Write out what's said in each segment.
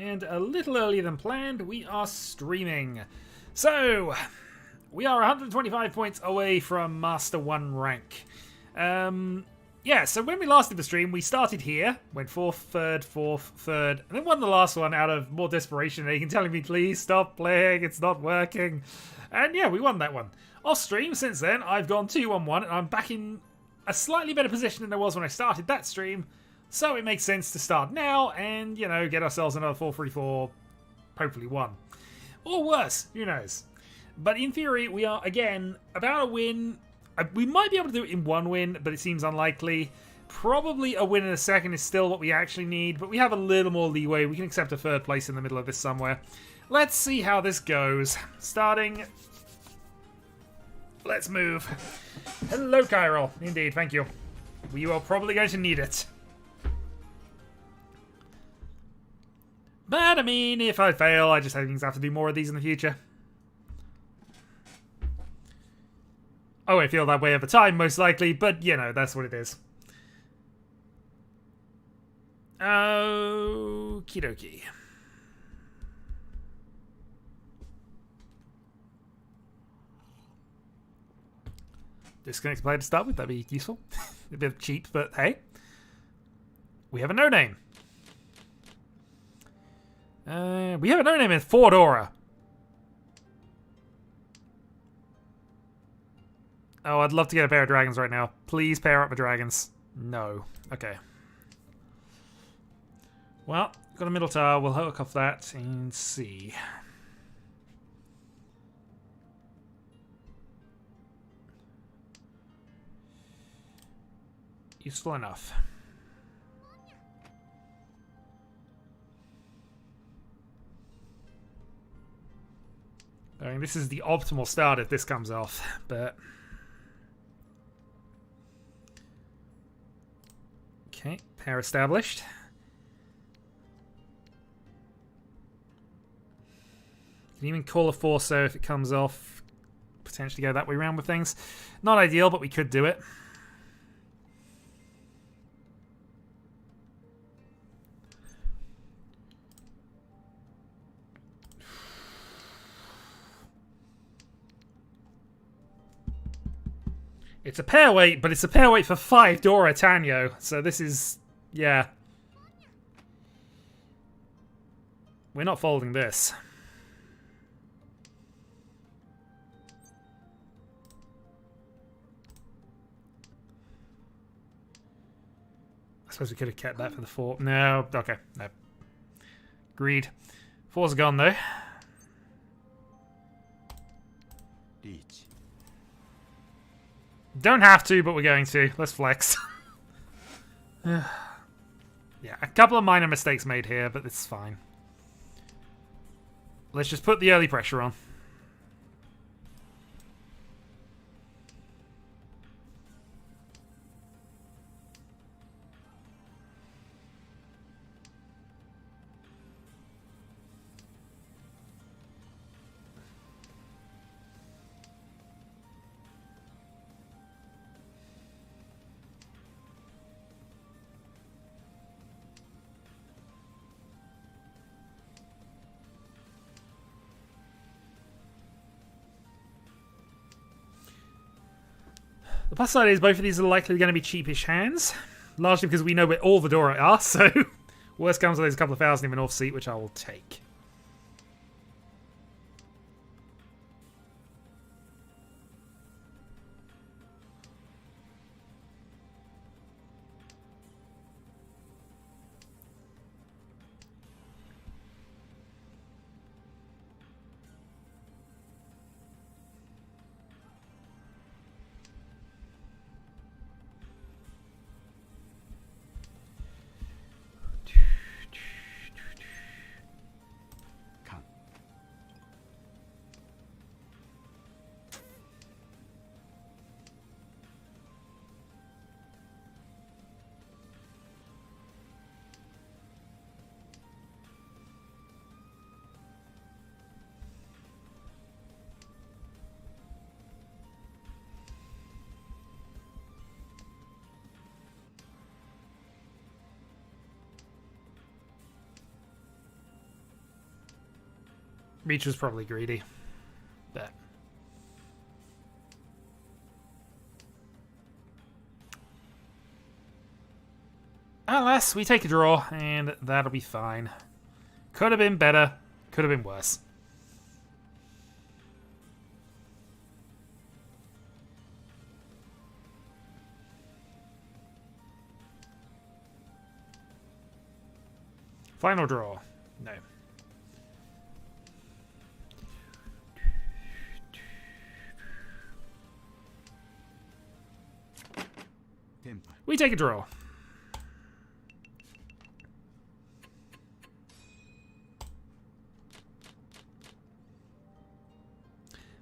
And a little earlier than planned, we are streaming. So, we are 125 points away from Master 1 rank. Yeah, so when we last did the stream, we started here, went 4th, 3rd, 4th, 3rd, and then won the last one out of more desperation. They can telling me, please stop playing, it's not working. And yeah, we won that one. Off stream, since then, I've gone 2-1-1, and I'm back in a slightly better position than I was when I started that stream. So it makes sense to start now and, you know, get ourselves another 4-3-4, hopefully 1. Or worse, who knows. But in theory, we are, again, about a win. We might be able to do it in 1 win, but it seems unlikely. Probably a win in a second is still what we actually need, but we have a little more leeway. We can accept a 3rd place in the middle of this somewhere. Let's see how this goes. Starting. Let's move. Hello, Kyril. Indeed, thank you. We are probably going to need it. But, I mean, if I fail, I just have to do more of these in the future. I won't feel that way over time, most likely, but, you know, that's what it is. Okie dokie. Disconnect player to start with, that'd be useful. A bit cheap, but hey. We have a no-name. We have a no-name in Fordora. Oh, I'd love to get a pair of dragons right now. Please pair up my dragons. No. Okay. Well, got a middle tower. We'll hook off that and see. Useful enough. I mean, this is the optimal start if this comes off, but... Okay, pair established. Can even call a Forso if it comes off. Potentially go that way around with things. Not ideal, but we could do it. It's a pair weight, but it's a pair weight for 5 Dora Tanyo. So this is... yeah. We're not folding this. I suppose we could have kept that for the 4. No, okay, no. Agreed. 4's gone though. Don't have to, but we're going to. Let's flex. Yeah, a couple of minor mistakes made here, but it's fine. Let's just put the early pressure on. The plus side is both of these are likely going to be cheapish hands, largely because we know where all the Dora are, so worst comes to there's a couple of thousand in the North Seat, which I will take. Reach was probably greedy. But unless we take a draw, and that'll be fine. Could have been better. Could have been worse. Final draw. No. We take a draw.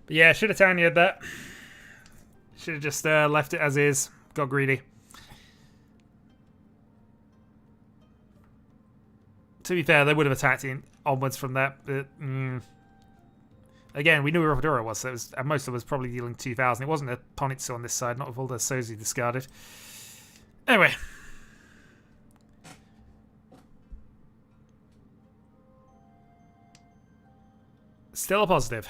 But yeah, should have Tanya'd that. Should have just left it as is. Got greedy. To be fair, they would have attacked in onwards from that. But, again, we knew where Fedora was, so it was, and most of us probably dealing 2,000. It wasn't a Ponitsu on this side, not with all the Sozi discarded. Anyway. Still a positive.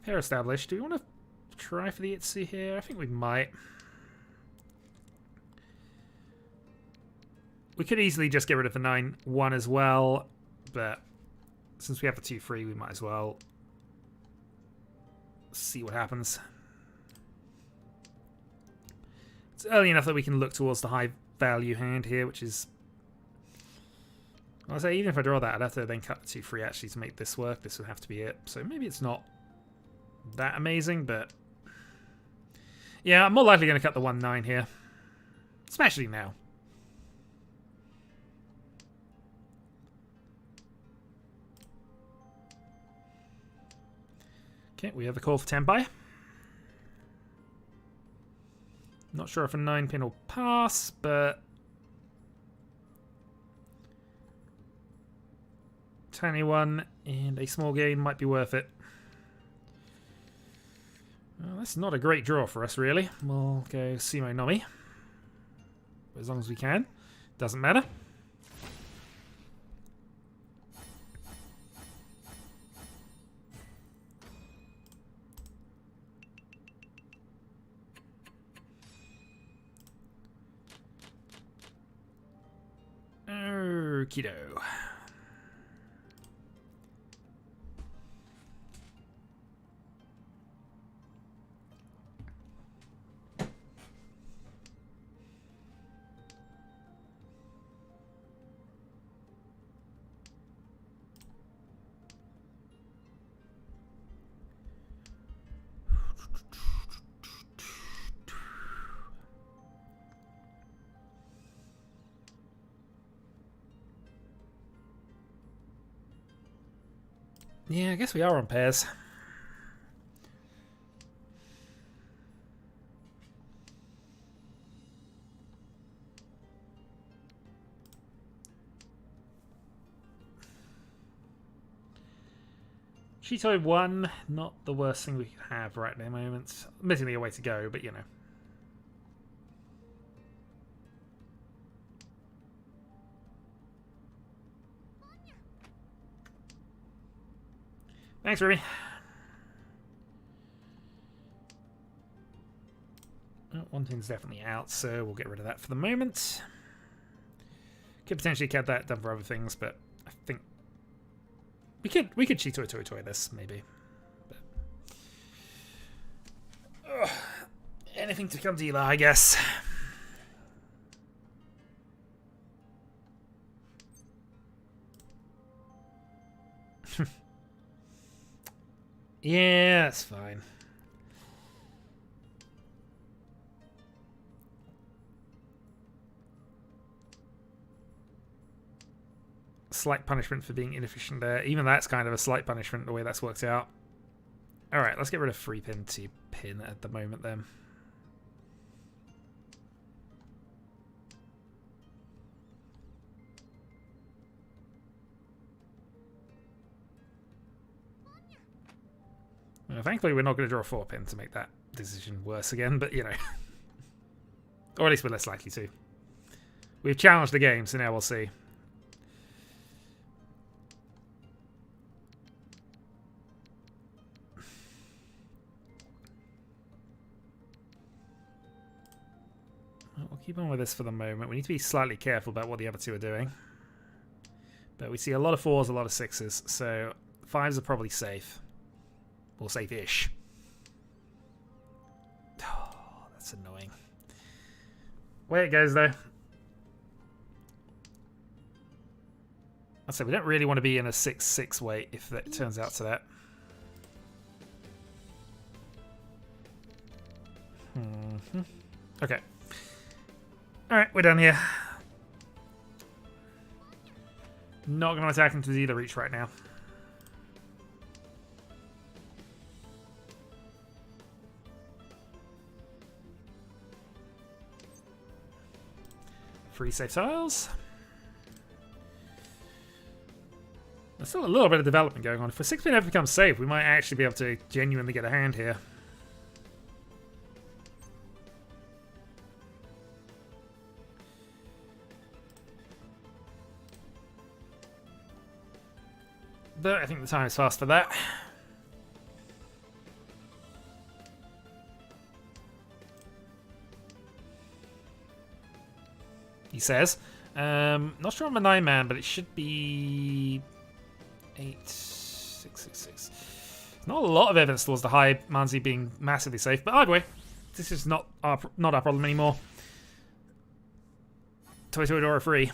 Pair established. Do we want to try for the Itsu here? I think we might. We could easily just get rid of the 9-1 as well, but since we have the 2-3, we might as well see what happens. It's early enough that we can look towards the high value hand here, which is... I'll say, even if I draw that, I'd have to then cut the 2-3 actually to make this work. This would have to be it. So maybe it's not that amazing, but... Yeah, I'm more likely going to cut the 1-9 here. Especially now. Okay, we have the call for Tenpai. Not sure if a 9-pin will pass, but... Tiny one and a small gain might be worth it. Well, that's not a great draw for us, really. We'll go Sumo Nomi. As long as we can. Doesn't matter. Okie-do. Yeah, I guess we are on pairs. Cheeto 1, not the worst thing we could have right at the moment. Admittedly a way to go, but you know. Thanks, Ruby. Oh, one thing's definitely out, so we'll get rid of that for the moment. Could potentially get that done for other things, but I think we could Cheeto Toy this maybe. But, anything to come to Eli, I guess. Yeah, that's fine. Slight punishment for being inefficient there. Even that's kind of a slight punishment the way that's worked out. Alright, let's get rid of 3-pin, 2-pin at the moment then. Thankfully, we're not going to draw a 4-pin to make that decision worse again, but you know. Or at least we're less likely to. We've challenged the game, so now we'll see. We'll keep on with this for the moment. We need to be slightly careful about what the other two are doing. But we see a lot of 4s, a lot of 6s, so 5s are probably safe. Or safe-ish. Oh, that's annoying. Way it goes, though. I'd say we don't really want to be in a 6-6 weight if that turns out to that. Okay. Alright, we're done here. Not going to attack into either reach right now. Free safe tiles. There's still a little bit of development going on. If a 6-pin ever becomes safe, we might actually be able to genuinely get a hand here. But I think the time is fast for that. He says. Not sure on the 9-man, but it should be 8, 6, 6, 6. Not a lot of evidence towards the high Manzi being massively safe, but either way, this is not our problem anymore. Toy Dora free.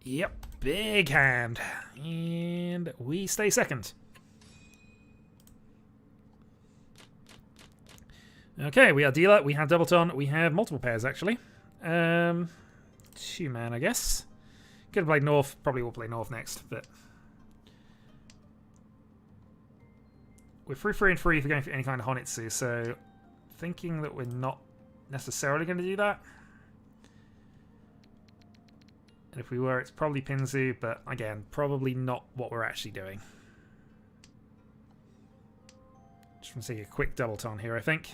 Yep, big hand. And we stay second. Okay, we are dealer, we have Doubleton, we have multiple pairs actually. 2-man, I guess. Could have played North, probably will play North next, but we're free and free for going for any kind of Honitsu, so thinking that we're not necessarily going to do that. And if we were, it's probably Pinzu, but again, probably not what we're actually doing. Just want to take a quick Doubleton here, I think.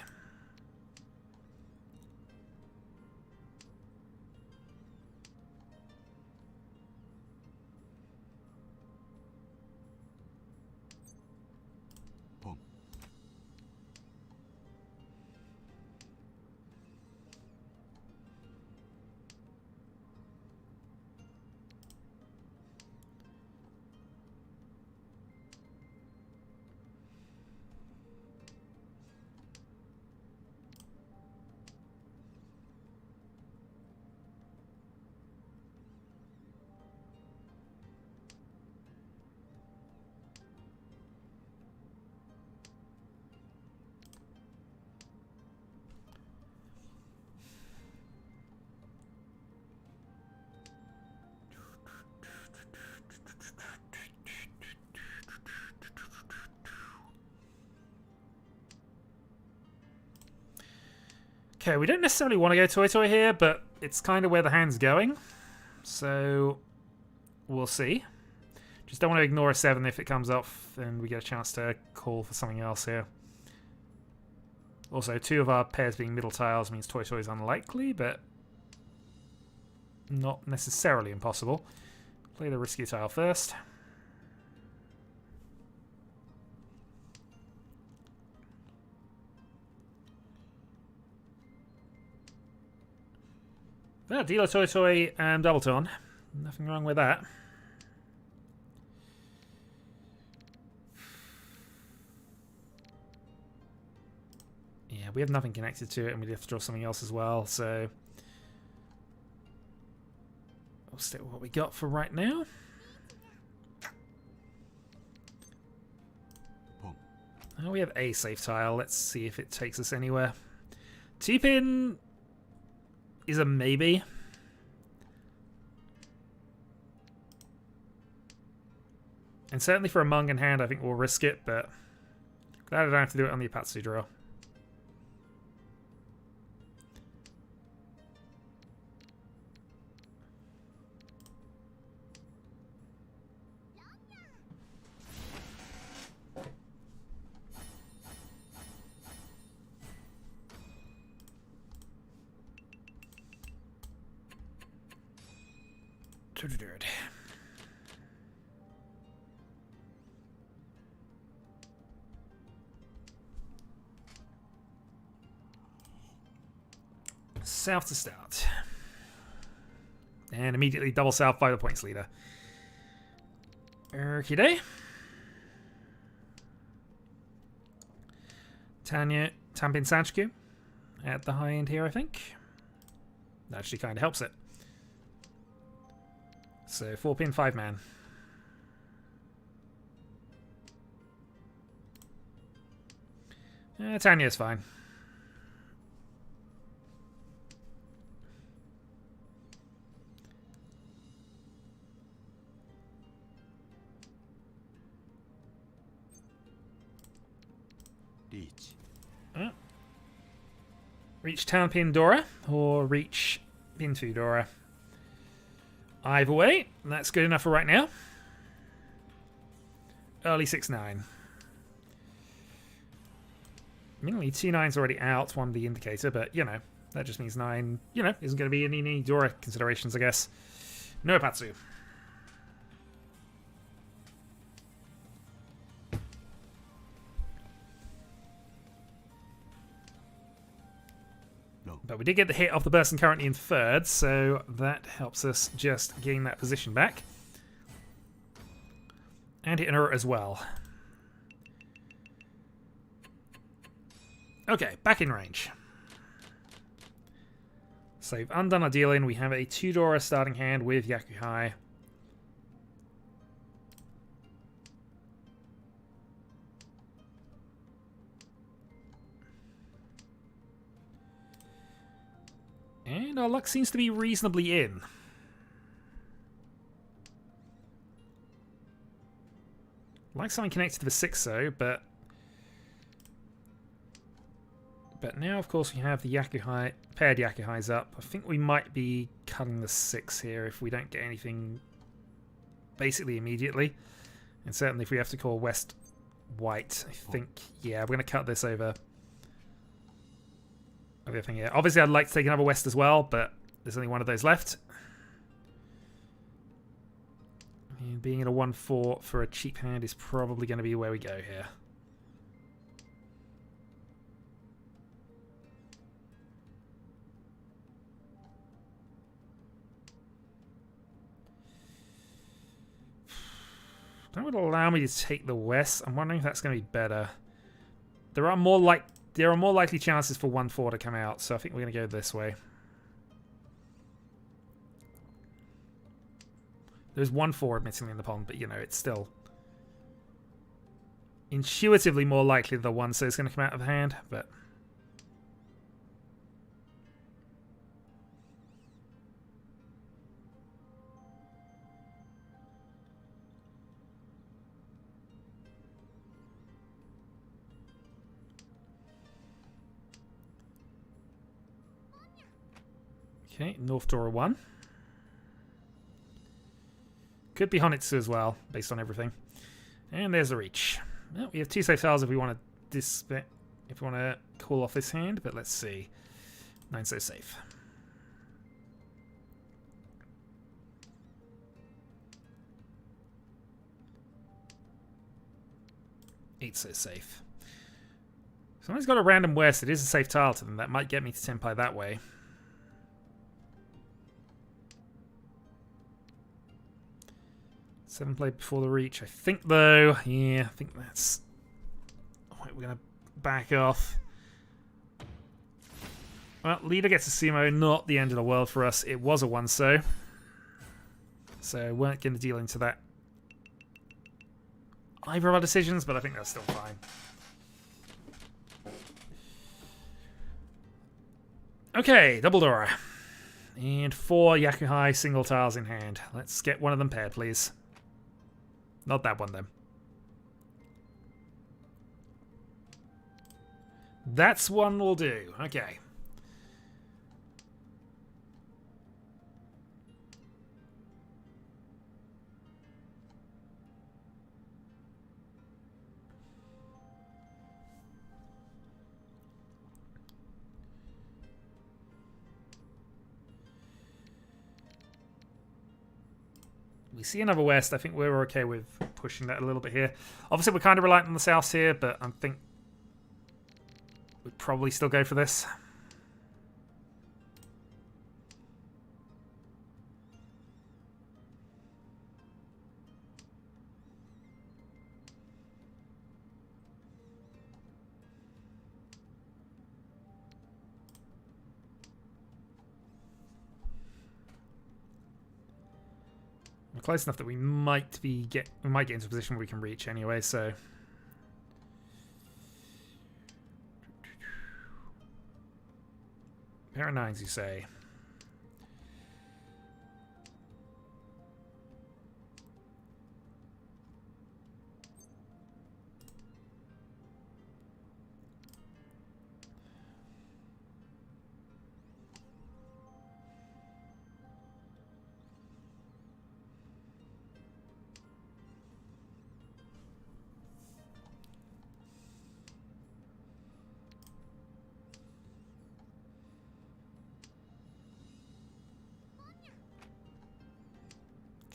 Okay, we don't necessarily want to go Toy here, but it's kind of where the hand's going. So, we'll see. Just don't want to ignore a 7 if it comes off and we get a chance to call for something else here. Also, 2 of our pairs being middle tiles means Toy is unlikely, but not necessarily impossible. Play the risky tile first. Yeah, dealer Toy and Doubleton. Nothing wrong with that. Yeah, we have nothing connected to it, and we have to draw something else as well, so we'll stick with what we got for right now. Oh, we have a safe tile. Let's see if it takes us anywhere. T-pin is a maybe. And certainly for a Mungan hand, I think we'll risk it, but glad I don't have to do it on the Apatsu draw. South to start. And immediately double south by the points leader. Okie day. Tampin Sanchku at the high end here, I think. That actually kind of helps it. So 4-pin, 5-man. Tanya's fine. Reach town pin Dora or reach pin 2 Dora. Either way, that's good enough for right now. Early 6-9. Mainly 2-9's already out, one the indicator, but you know, that just means 9, you know, isn't going to be any Dora considerations, I guess. No Patsu. But we did get the hit off the person currently in third, so that helps us just gain that position back. And hitting her as well. Okay, back in range. So we've undone our dealing. We have a 2-Dora starting hand with Yakuhai. And our luck seems to be reasonably in. Like something connected to the 6-0, but now, of course, we have the Yakuhai, paired Yakuhais up. I think we might be cutting the 6 here if we don't get anything basically immediately. And certainly if we have to call West White, I think, yeah, we're going to cut this over everything here. Obviously, I'd like to take another West as well, but there's only one of those left. And being in a 1-4 for a cheap hand is probably going to be where we go here. That would allow me to take the West. I'm wondering if that's going to be better. There are more likely chances for 1-4 to come out, so I think we're going to go this way. There's 1-4 admittedly in the pond, but you know, it's still intuitively more likely the 1-6 is going to come out of the hand, but okay, North Dora 1. Could be Honitsu as well, based on everything. And there's the reach. Well, we have 2 safe tiles if we want to call off this hand, but let's see. 9 so safe. Eight so safe. Someone's got a random West. It is a safe tile to them. That might get me to Tenpai that way. Seven played before the reach. I think, though, yeah, I think that's... Wait, we're going to back off. Well, leader gets a sumo, not the end of the world for us. It was a 1-so. So, weren't going to deal into that either of our decisions, but I think that's still fine. Okay, double Dora. And 4 Yakuhai single tiles in hand. Let's get one of them paired, please. Not that one, then. That's one we'll do. Okay. we see another west. I think we're okay with pushing that a little bit here. Obviously, we're kind of reliant on the south here, but I think we'd probably still go for this. We're close enough that we might get into a position where we can reach anyway, so pair of nines, you say?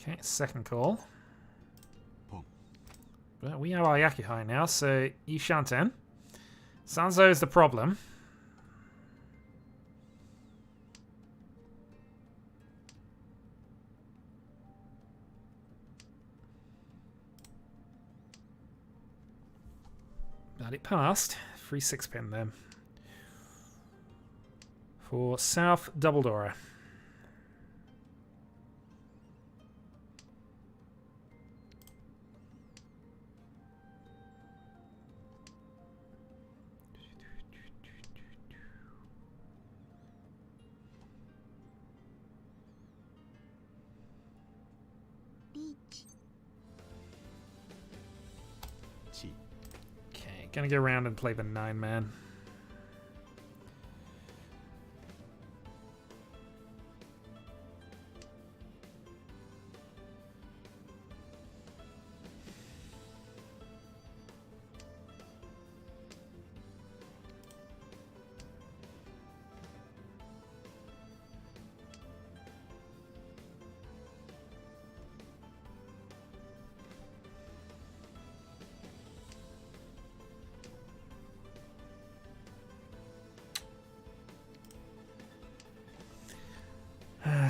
Okay, second call. But we have our Yakuhai now, so Yushanten. Sanzo is the problem. But it passed. Free 6-pin then. For South Double Dora. Okay, gonna go around and play the 9-man.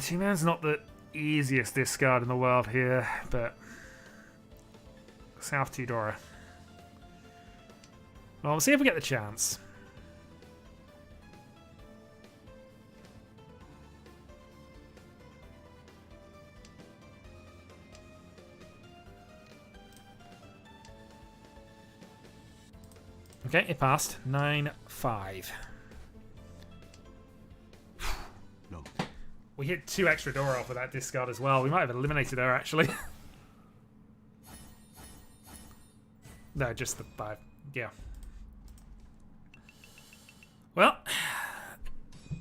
Two-man's not the easiest discard in the world here, but South Tudora. Well, we'll see if we get the chance. Okay, it passed. 9-5. We hit 2 extra door off with that discard as well. We might have eliminated her, actually. No, just the 5. Yeah. Well,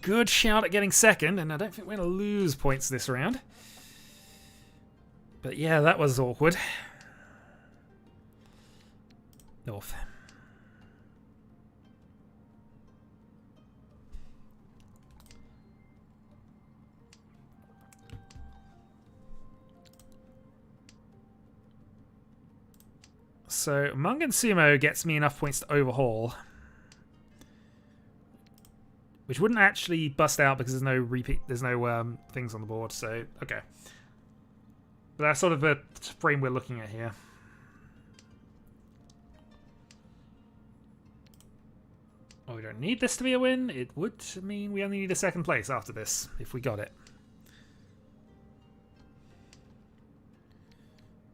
good shout at getting second, and I don't think we're going to lose points this round. But yeah, that was awkward. North. So Mungan Sumo gets me enough points to overhaul, which wouldn't actually bust out because there's no repeat, there's no things on the board. So okay, but that's sort of the frame we're looking at here. Well, we don't need this to be a win. It would mean we only need a second place after this if we got it.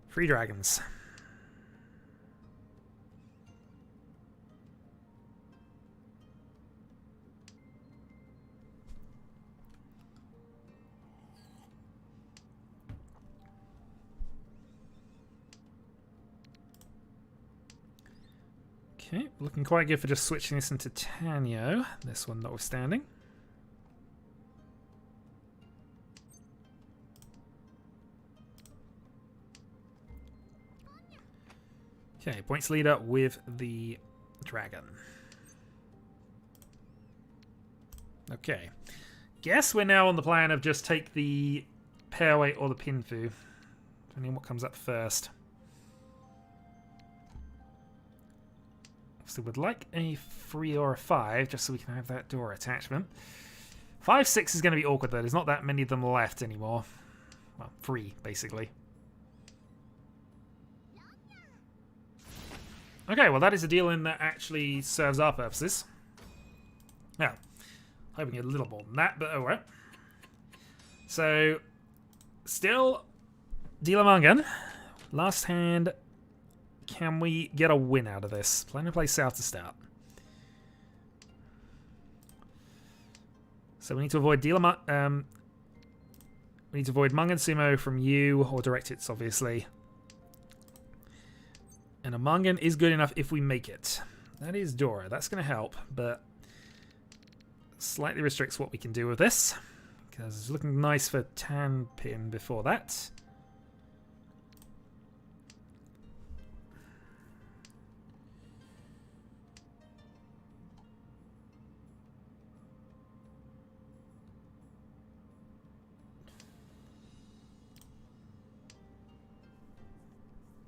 3 dragons. Okay, looking quite good for just switching this into Tanyo, this one notwithstanding. Okay, points leader with the dragon. Okay, guess we're now on the plan of just take the pairweight or the pinfu Depending on what comes up first. So we'd like a 3 or a 5, just so we can have that door attachment. 5, 6 is going to be awkward though. There's not that many of them left anymore. Well, 3 basically. Okay, well that is a deal in that actually serves our purposes. Now, hoping a little more than that, but oh well. So, still deal a Mungan. Last hand. Can we get a win out of this? Plan to play south to start. So we need to avoid we need to avoid Mungan Sumo from you, or direct hits, obviously. And a Mungan is good enough if we make it. That is Dora. That's going to help, but slightly restricts what we can do with this. Because it's looking nice for Tan Pin before that.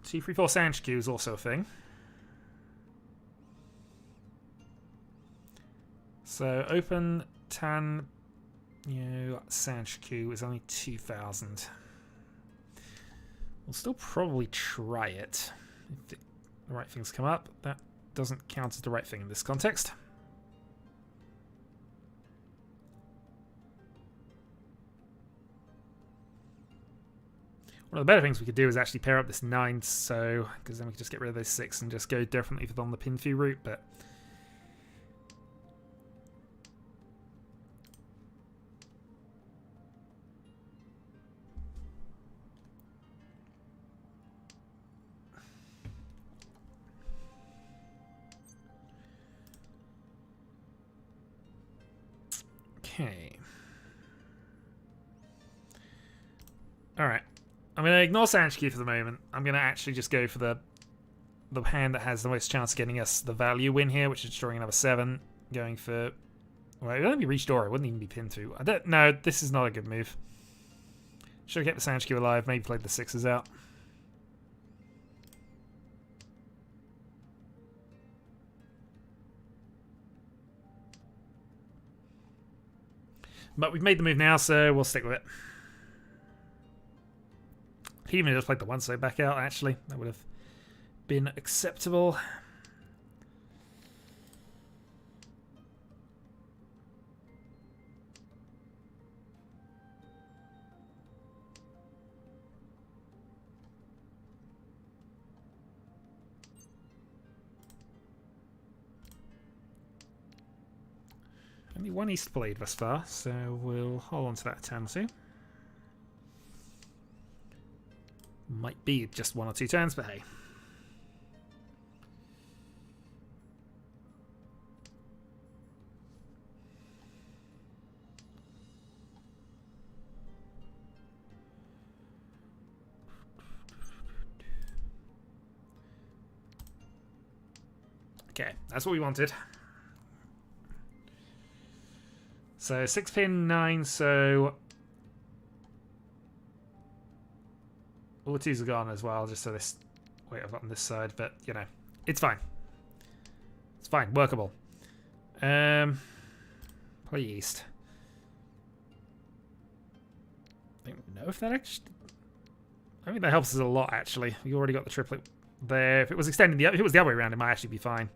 T34 Sanchku is also a thing. So open Tan Sanchku is only 2,000. We'll still probably try it if the right things come up. That doesn't count as the right thing in this context. One of the better things we could do is actually pair up this 9, so because then we could just get rid of this 6 and just go definitely on the Pinfu route, but okay. Alright. I'm going to ignore Sanchku for the moment. I'm going to actually just go for the hand that has the most chance of getting us the value win here, which is drawing another 7. Going for... Well, it would only be reach Dora. It wouldn't even be pinned to. I don't... No, this is not a good move. Should have kept the Sanchku alive. Maybe played the 6s out. But we've made the move now, so we'll stick with it. He even just played the 1 so back out, actually. That would have been acceptable. Only 1 East played thus far, so we'll hold on to that turn 2. Might be just 1 or 2 turns, but hey. Okay, that's what we wanted. So 6 pin, 9, so all the 2s are gone as well, just so this... Wait, I've got on this side, but, you know, it's fine. It's fine, workable. Play East. I don't know if that actually... I think that helps us a lot, actually. We already got the triplet there. If it was extending the... If it was the other way around, it might actually be fine.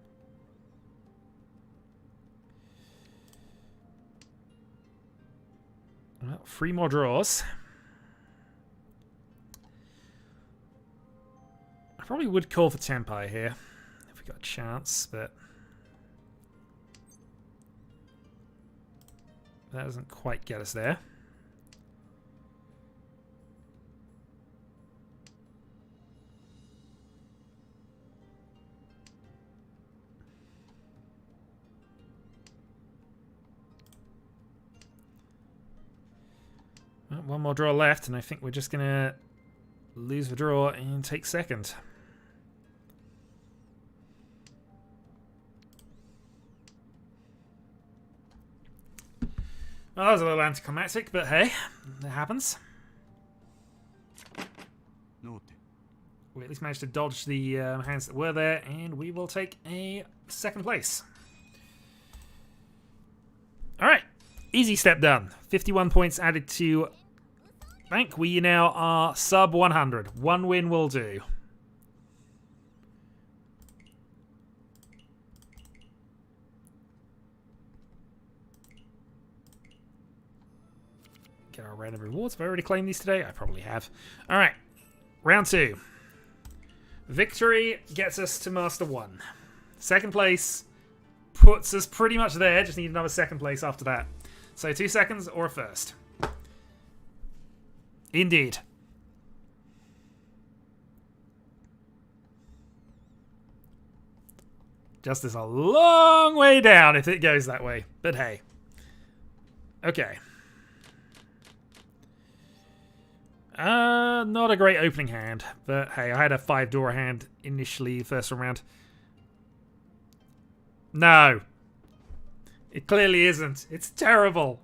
Well, 3 more draws. I probably would call for Tenpai here if we got a chance, but that doesn't quite get us there. Well, 1 more draw left, and I think we're just going to lose the draw and take second. Well, that was a little anticlimactic, but hey, it happens. We at least managed to dodge the hands that were there, and we will take a second place. Alright, easy step done. 51 points added to bank. We now are sub 100. One win will do. Get our random rewards. Have I already claimed these today? I probably have. Alright, round 2. Victory gets us to Master 1. Second place puts us pretty much there. Just need another second place after that. So 2 seconds or a first. Indeed. Just is a long way down if it goes that way. But hey. Okay. Not a great opening hand, but hey, I had a 5-door hand initially first round. No. It clearly isn't. It's terrible.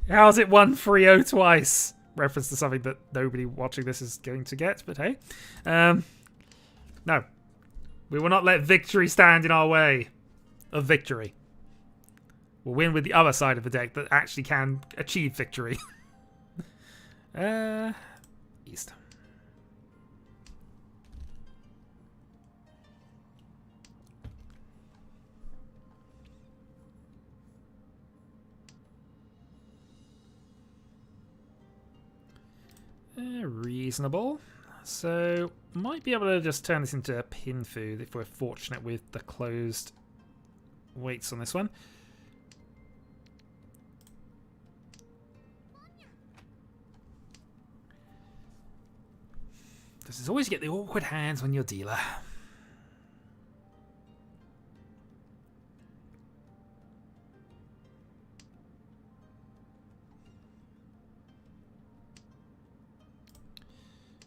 How's it won 3-0 twice? Reference to something that nobody watching this is going to get, but hey. No. We will not let victory stand in our way of victory. We'll win with the other side of the deck that actually can achieve victory. East. Reasonable. So, might be able to just turn this into a pin food if we're fortunate with the closed weights on this one. Because always get the awkward hands when you're dealer.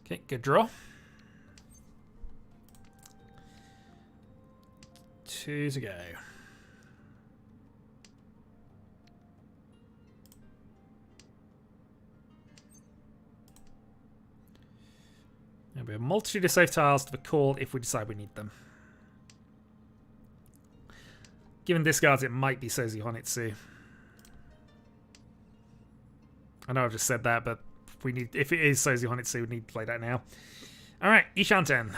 Okay, good draw. 2 to go. There'll be a multitude of safe tiles to be called if we decide we need them. Given discards, it might be Sozi Honitsu. I know I've just said that, but if it is Sozi Honitsu, we need to play that now. Alright, Ishanten.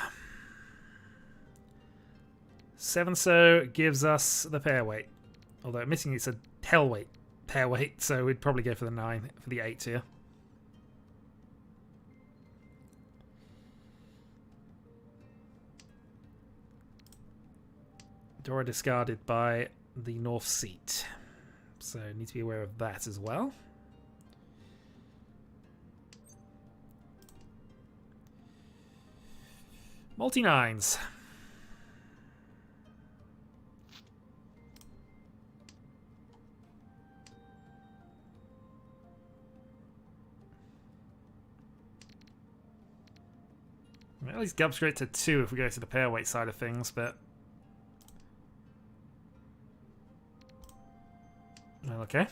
7-so gives us the pair weight. Although admitting it's a hell weight pair weight, so we'd probably go for the 9 for the 8 here. Dora discarded by the North Seat. So need to be aware of that as well. Multi-9s. At least Gub straight to 2 if we go to the pair weight side of things, but... Well, okay.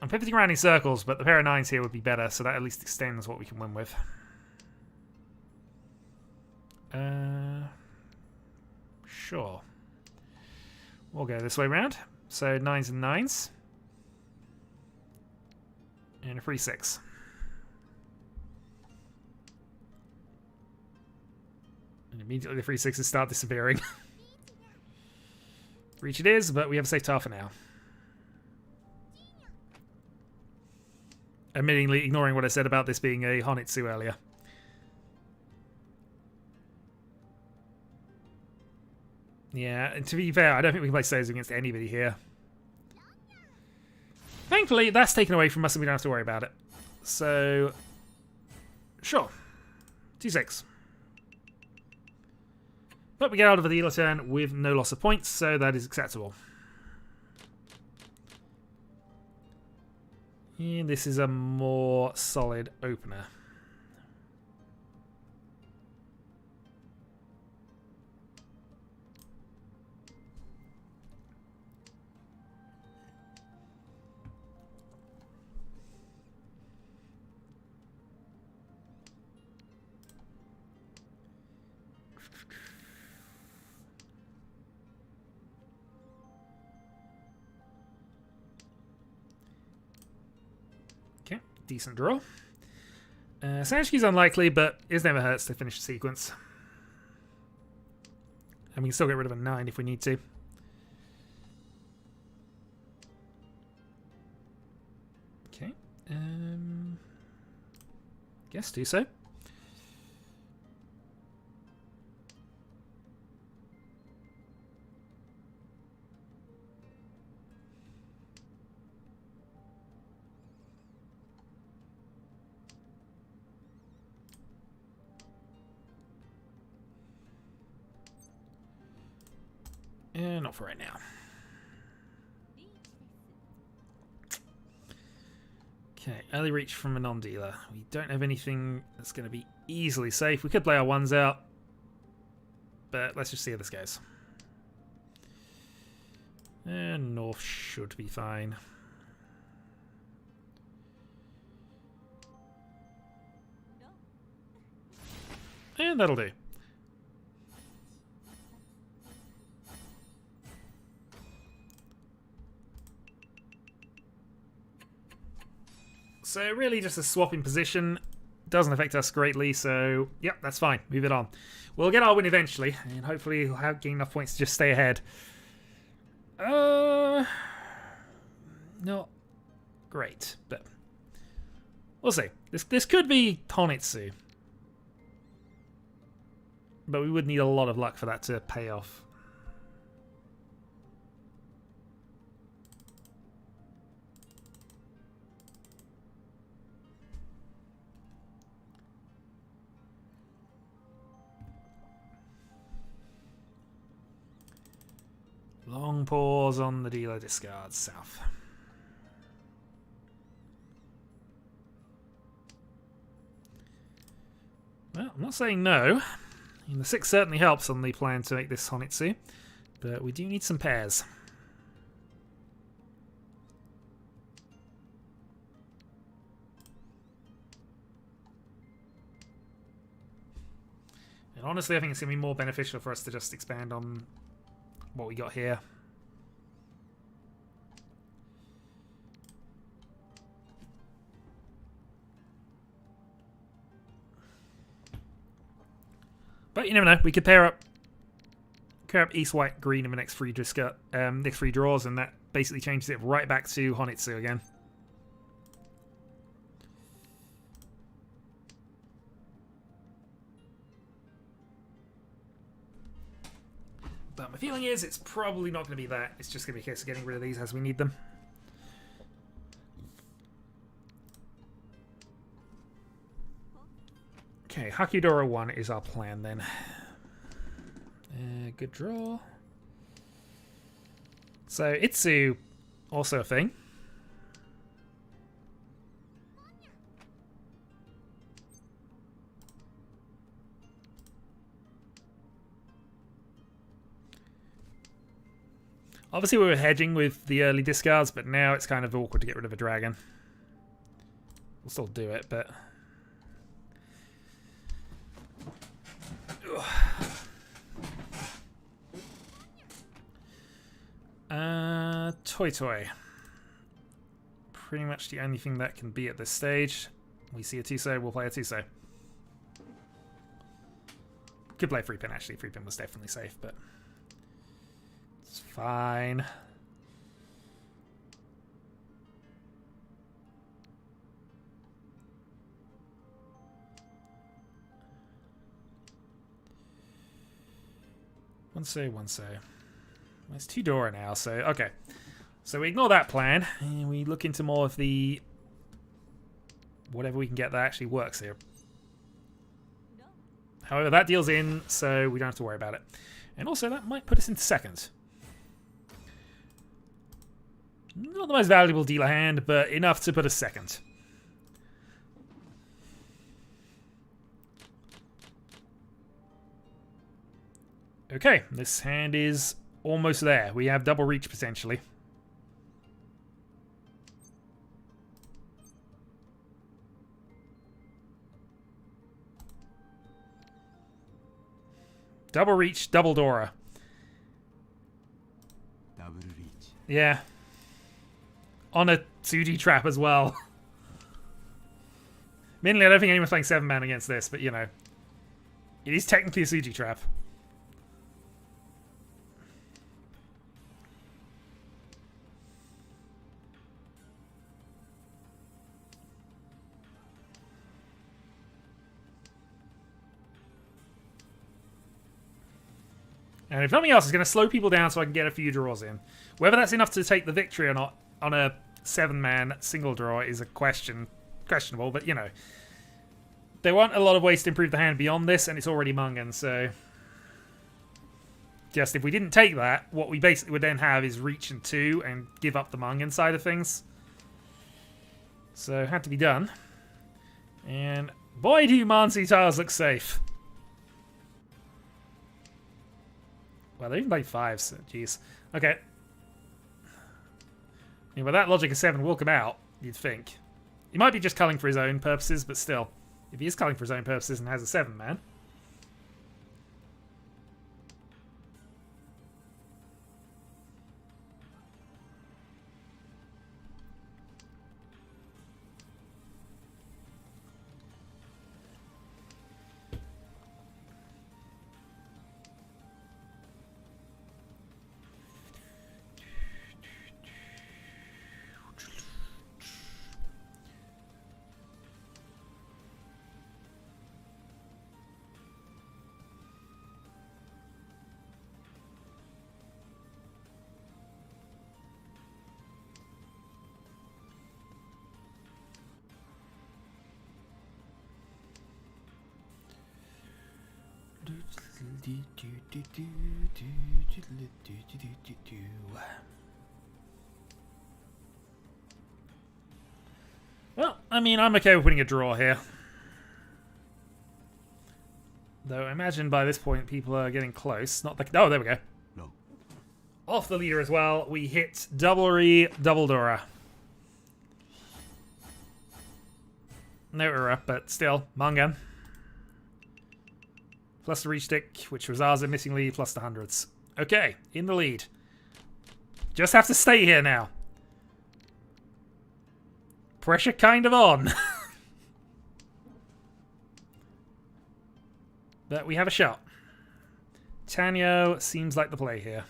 I'm pivoting around in circles, but the pair of 9s here would be better, so that at least extends what we can win with. Sure. We'll go this way round. So 9s and 9s. And a free 6. And immediately the free 6s start disappearing. Reach it is, but we have a safe tile for now. Admittingly ignoring what I said about this being a Honitsu earlier. Yeah, and to be fair, I don't think we can play Sozi against anybody here. Thankfully, that's taken away from us and we don't have to worry about it. So, sure. 2-6. But we get out of the dealer turn with no loss of points, so that is acceptable. And this is a more solid opener. decent draw. Sanshki's unlikely, but it never hurts to finish the sequence. And we can still get rid of a 9 if we need to. Okay. Guess do so. Not for right now. Okay, early reach from a non-dealer. We don't have anything that's going to be easily safe. We could play our ones out, but let's just see how this goes. And North should be fine. And that'll do. So really just a swap in position. Doesn't affect us greatly, so yep, that's fine. Move it on. We'll get our win eventually, and hopefully we'll have gain enough points to just stay ahead. Not great, but we'll see. This could be Honitsu. But we would need a lot of luck for that to pay off. Long pause on the dealer discards south. Well, I'm not saying no. I mean, the 6 certainly helps on the plan to make this Honitsu, but we do need some pairs. And honestly, I think it's going to be more beneficial for us to just expand on what we got here. But you never know. We could pair up East, White, Green in the next 3 draws, and that basically changes it right back to Honitsu again. But my feeling is it's probably not going to be that. It's just going to be a case of getting rid of these as we need them. Okay, Hakudora 1 is our plan then. Good draw. So, Itsu, also a thing. Obviously we were hedging with the early discards, but now it's kind of awkward to get rid of a dragon. We'll still do it, but... Toy. Pretty much the only thing that can be at this stage. We see a Tuso, we'll play a Tuso. Could play 3-pin actually, 3-pin was definitely safe, but... It's fine. One so. It's 2 Dora now, so okay. So we ignore that plan, and we look into more of the... whatever we can get that actually works here. However, that deal's in, so we don't have to worry about it. And also, that might put us into second. Not the most valuable dealer hand, but enough to put us second. Okay, this hand is almost there. We have double reach potentially. Double reach, double Dora. Double reach. Yeah. On a 2D trap as well. Mainly, I don't think anyone's playing 7-man against this, but you know. It is technically a CG trap. And if nothing else, it's going to slow people down so I can get a few draws in. Whether that's enough to take the victory or not on a 7-man single draw is a questionable, but you know. There weren't a lot of ways to improve the hand beyond this, and it's already Mungan, so... Just if we didn't take that, what we basically would then have is reach and 2 and give up the Mungan side of things. So, had to be done. And boy do Mansi tiles look safe. Well, they even played 5s, so jeez. Okay. I mean, with that logic, a 7 will come out, you'd think. He might be just culling for his own purposes, but still. If he is culling for his own purposes and has a 7-man. Well, I mean, I'm okay with putting a draw here. Though I imagine by this point people are getting close. Not the oh, there we go. No. Off the leader as well. We hit double Dora. No error, but still, Mungan. Plus the reach stick, which was ours at missing lead, plus the hundreds. Okay, in the lead. Just have to stay here now. Pressure kind of on. But we have a shot. Tanyo seems like the play here.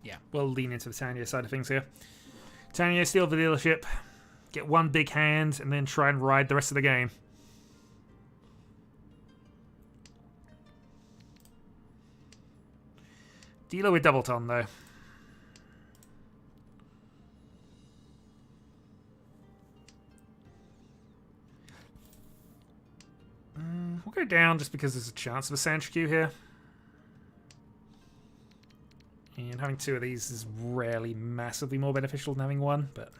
Yeah, we'll lean into the Tanyo side of things here. Tanyo steal the dealership, get one big hand, and then try and ride the rest of the game. Dealer with double ton, though. We'll go down just because there's a chance of a Santriku here. And having 2 of these is rarely massively more beneficial than having 1, but...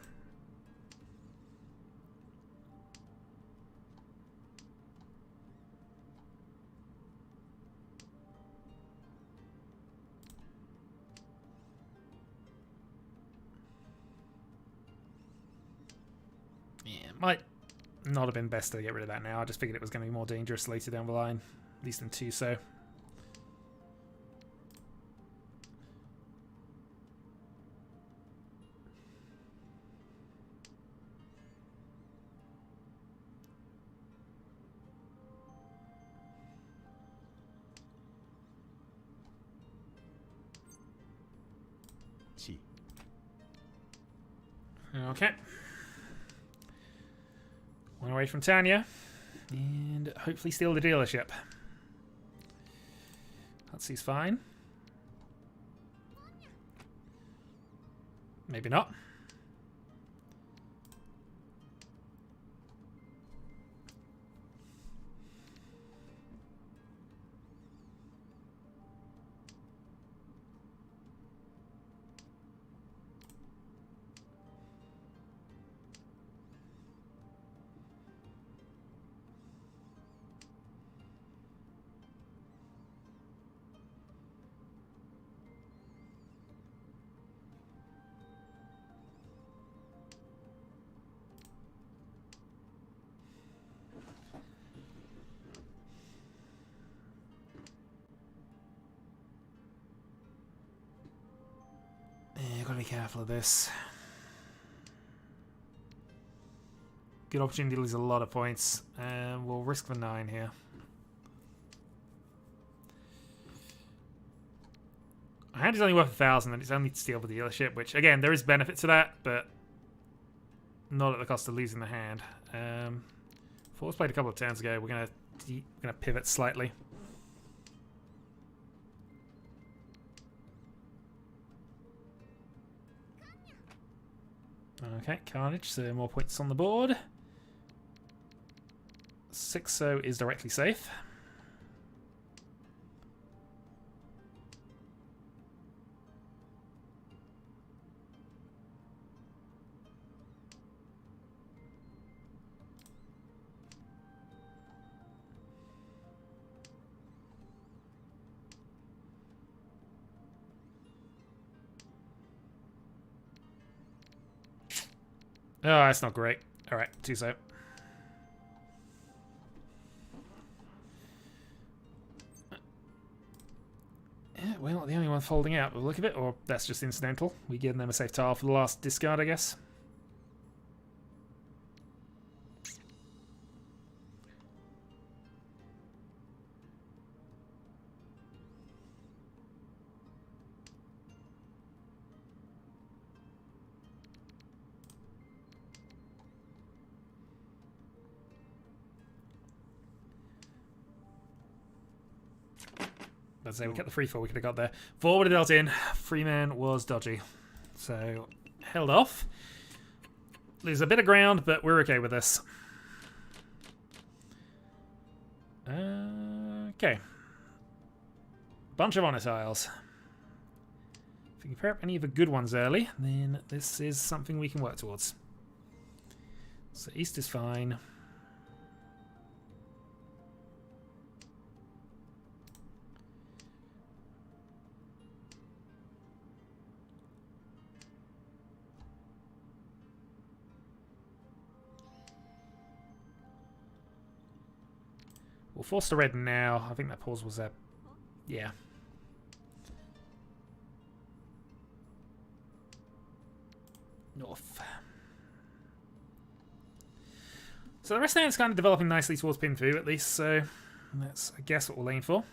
yeah, might not have been best to get rid of that now. I just figured it was going to be more dangerous later down the line. At least in 2, so... Okay. One away from Tanya. And hopefully steal the dealership. Hutsy's fine. Maybe not. be careful of this. Good opportunity to lose a lot of points. We'll risk the 9 here. A hand is only worth 1,000 and it's only to steal the dealership, which again, there is benefit to that, but not at the cost of losing the hand. Four's played a couple of turns ago. We're gonna pivot slightly. Okay, Carnage, so more points on the board. 6-0 is directly safe. Oh, that's not great. Alright, 2-0. Yeah, we're not the only one folding out by the look of it, or that's just incidental. We give them a safe tile for the last discard, I guess. Let's say we kept the free 4 we could have got there. 4 would have dealt in. Freeman was dodgy. So, held off. Lose a bit of ground, but we're okay with this. Okay. Bunch of honor tiles. If we can pair up any of the good ones early, then this is something we can work towards. So, East is fine. We'll force the red now. I think that pause was a... yeah. North. So the rest of it's kind of developing nicely towards pin 2 at least, so that's, I guess, what we'll aim for.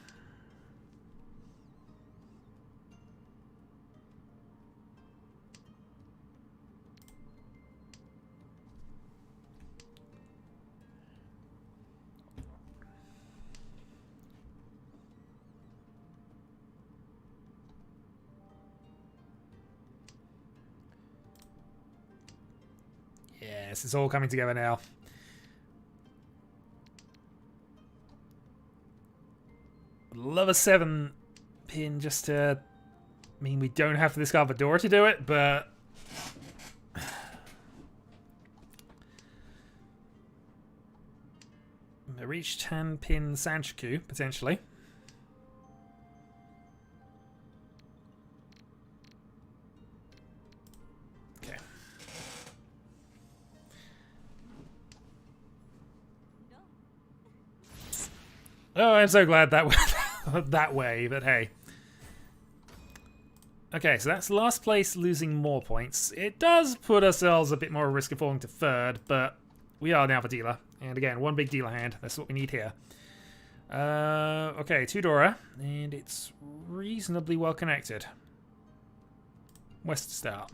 Yes, it's all coming together now. Love a 7 pin just to mean we don't have to discard the door to do it, but I reach 10 pin Sanchoku potentially. Oh, I'm so glad that went that way, but hey. Okay, so that's last place losing more points. It does put ourselves a bit more at risk of falling to 3rd, but we are now the dealer. And again, one big dealer hand. That's what we need here. Okay, 2 Dora, and it's reasonably well connected. West to start.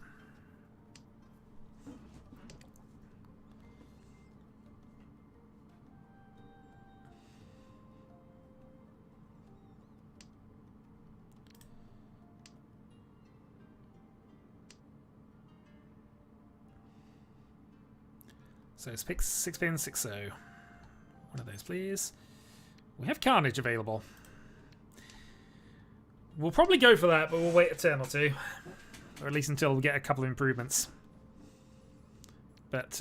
So it's pick 6 pin, 6-0. One of those, please. We have Carnage available. We'll probably go for that, but we'll wait a turn or 2. Or at least until we get a couple of improvements. But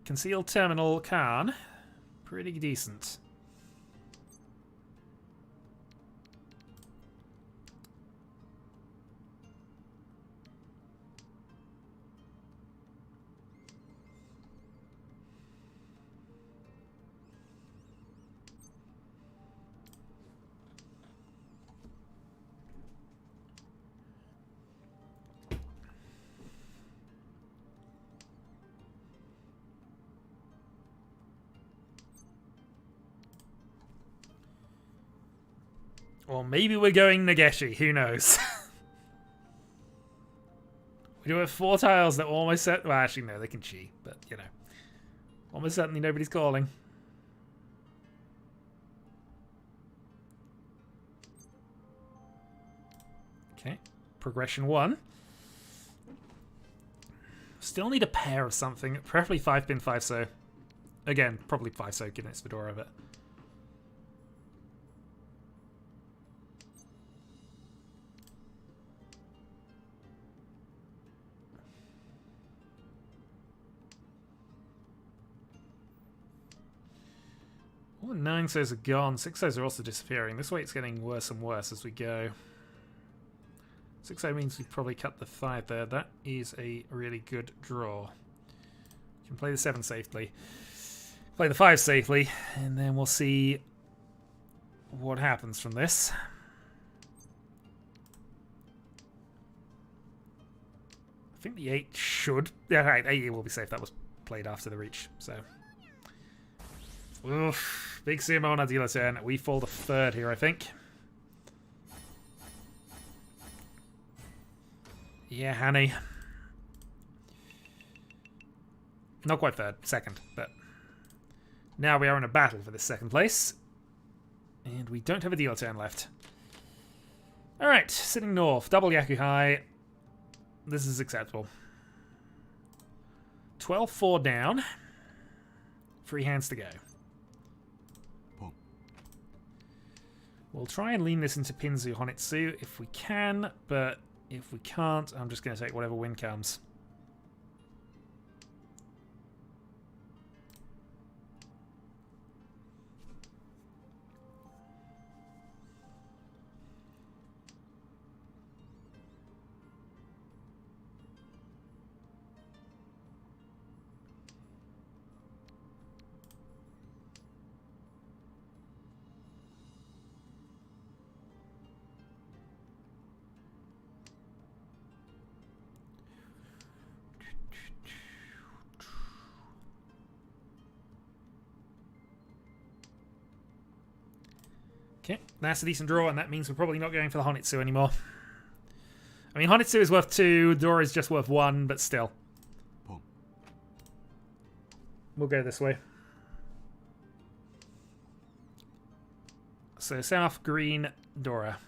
Concealed Terminal Khan, pretty decent. Or maybe we're going Nageshi, who knows? We do have 4 tiles that almost set. Well, actually, no, they can cheat, but you know. Almost certainly nobody's calling. Okay, progression 1. Still need a pair of something, preferably 5-pin 5-so. Again, probably 5-so, given its Fedora of it. All the 9-sos are gone. 6-sos are also disappearing. This way it's getting worse and worse as we go. 6-so means we probably cut the 5 there. That is a really good draw. We can play the 7 safely. Play the 5 safely. And then we'll see what happens from this. I think the 8 should... Yeah, right, 8 will be safe. That was played after the reach, so... Oof, big CMO on our dealer turn. We fall to 3rd here, I think. Yeah, Hanny. Not quite 3rd, 2nd, but now we are in a battle for this 2nd place. And we don't have a dealer turn left. Alright, sitting north, double Yaku High. This is acceptable. 12-4 down. 3 hands to go. We'll try and lean this into Pinzu Honitsu if we can, but if we can't, I'm just going to take whatever win comes. Okay, that's a decent draw, and that means we're probably not going for the Honitsu anymore. I mean, Honitsu is worth 2, Dora is just worth 1, but still. We'll go this way. So, south, green, Dora.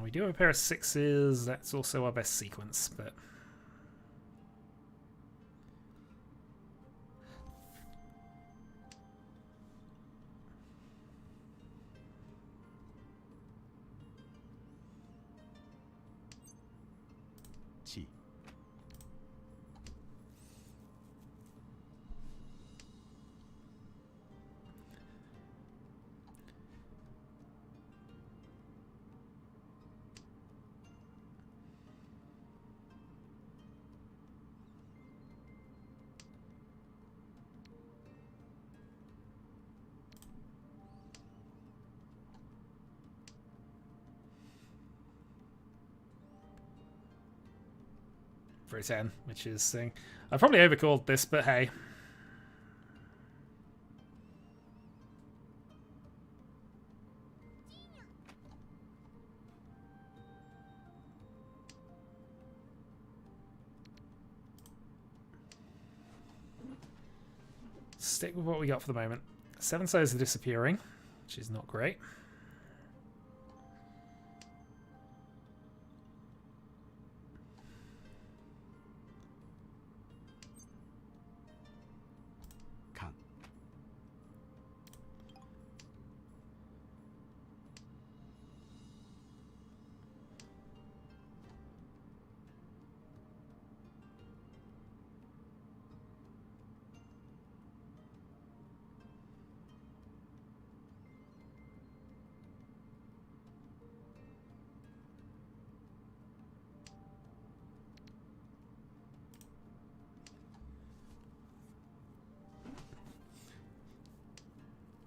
We do have a pair of 6s. That's also our best sequence, but... for a 10, which is thing. I probably overcalled this, but hey. Stick with what we got for the moment. 7-sos are disappearing, which is not great.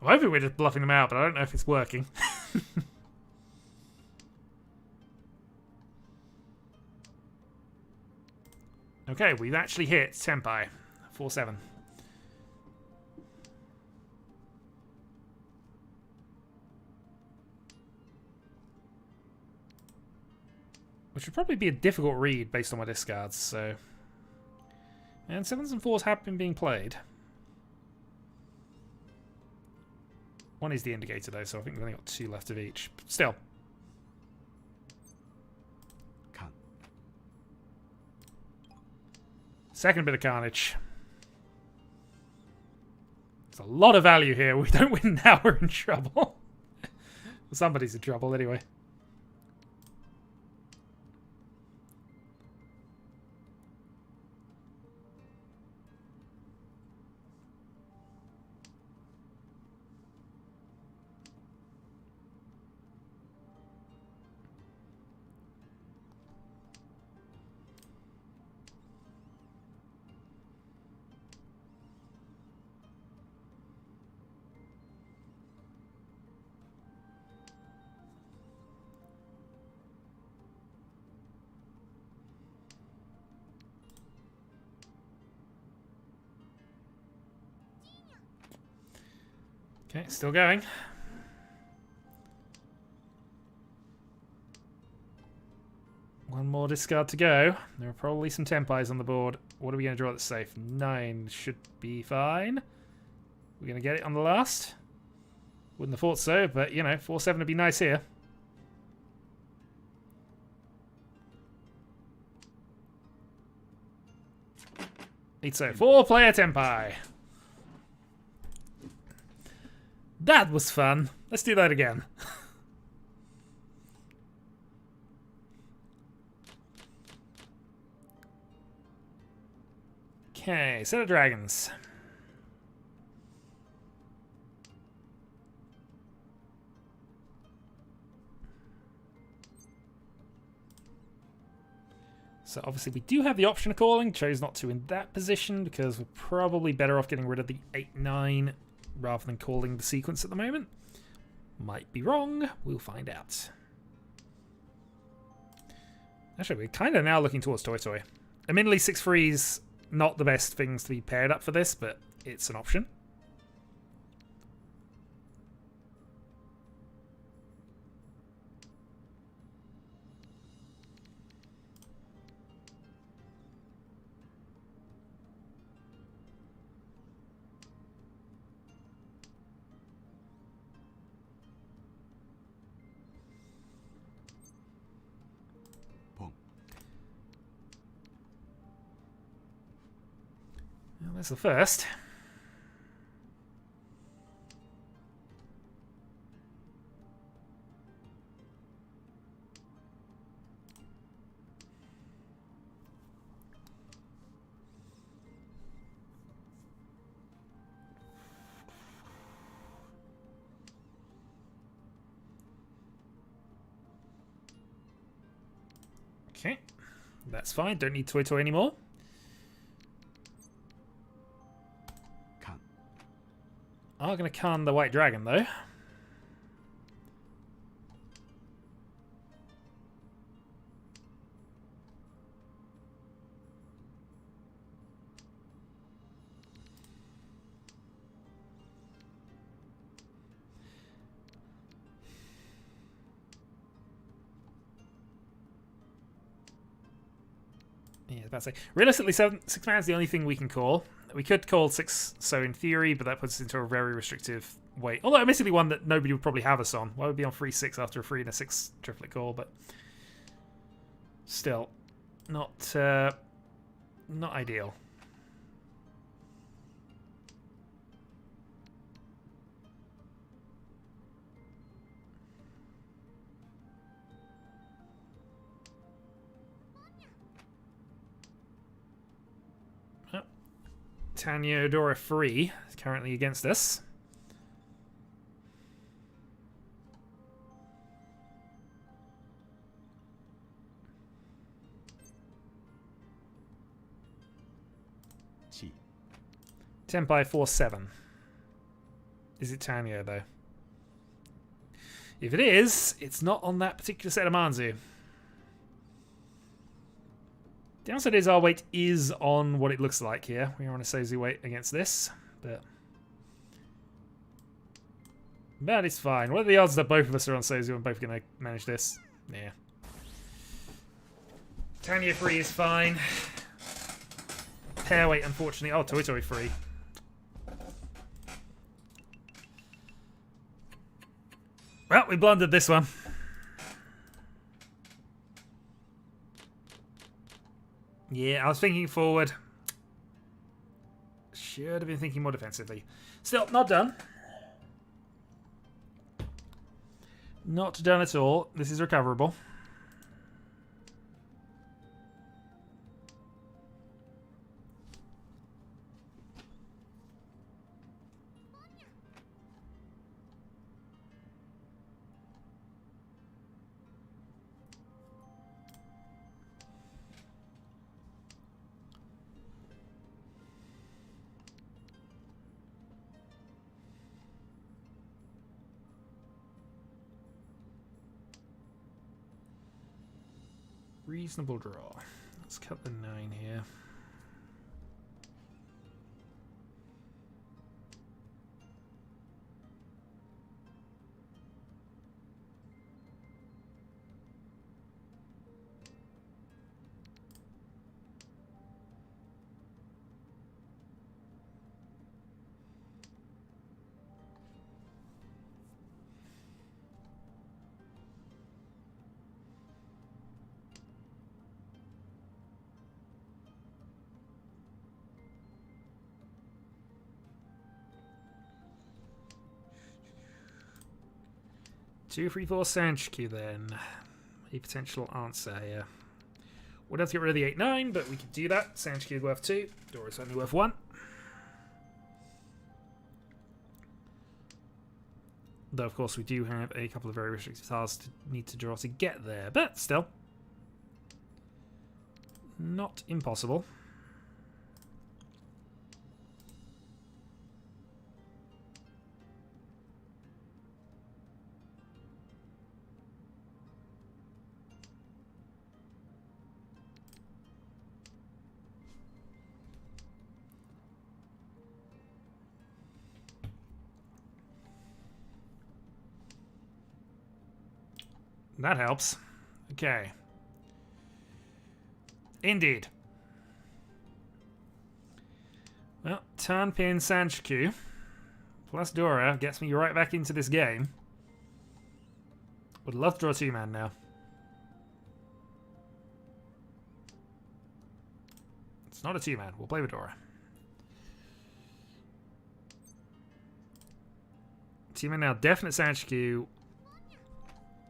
I'm hoping we're just bluffing them out, but I don't know if it's working. Okay, we've actually hit Tenpai. 4-7. Which would probably be a difficult read based on my discards, so... And 7s and 4s have been being played. 1 is the indicator though, so I think we've only got 2 left of each. But still. Second bit of carnage. There's a lot of value here. We don't win now, we're in trouble. Well, somebody's in trouble anyway. Okay, still going. One more discard to go. There are probably some Tenpais on the board. What are we going to draw that's safe? 9 should be fine. We're going to get it on the last. Wouldn't have thought so, but, you know, 4-7 would be nice here. It's a 4-player Tenpai. That was fun. Let's do that again. Okay, set of dragons. So obviously we do have the option of calling. Chose not to in that position because we're probably better off getting rid of the 8-9 rather than calling the sequence at the moment. Might be wrong. We'll find out. Actually, we're kind of now looking towards Toy Toy. Admittedly, 6-3's not the best things to be paired up for this, but it's an option. Well, that's the first. Okay, that's fine. Don't need Toy Toy anymore. Are going to con the white dragon though. Yeah, I was about to say. Realistically, 6 mana is the only thing we can call. We could call 6, so in theory, but that puts us into a very restrictive way. Although, admittedly, one that nobody would probably have us on. Why would we be on 3-6 after a 3 and a 6 triplet call? But still, not ideal. Tanya Odora Free is currently against us. Tenpai 4-7. Is it Tanya though? If it is, it's not on that particular set of Manzu. Downside is our weight is on what it looks like here. We are on a Sozu weight against this, but it's fine. What are the odds that both of us are on Sozu and both are going to manage this? Yeah. Tanya free is fine. Pair weight, unfortunately. Oh, Toy Toy free. Well, we blundered this one. Yeah, I was thinking forward. Should have been thinking more defensively. Still, not done. Not done at all. This is recoverable. Reasonable draw. Let's cut the 9 here. Two, 3, 4 Sanchku then. A potential answer here. We'd have to get rid of the 8-9, but we could do that. Sanchku worth 2. Dora's only worth 1. Though, of course, we do have a couple of very restrictive tiles to need to draw to get there. But still, not impossible. That helps. Okay. Indeed. Well, Tanpin Sanchku plus Dora gets me right back into this game. Would love to draw a 2-man now. It's not a 2-man. We'll play with Dora. 2-man now. Definite Sanchku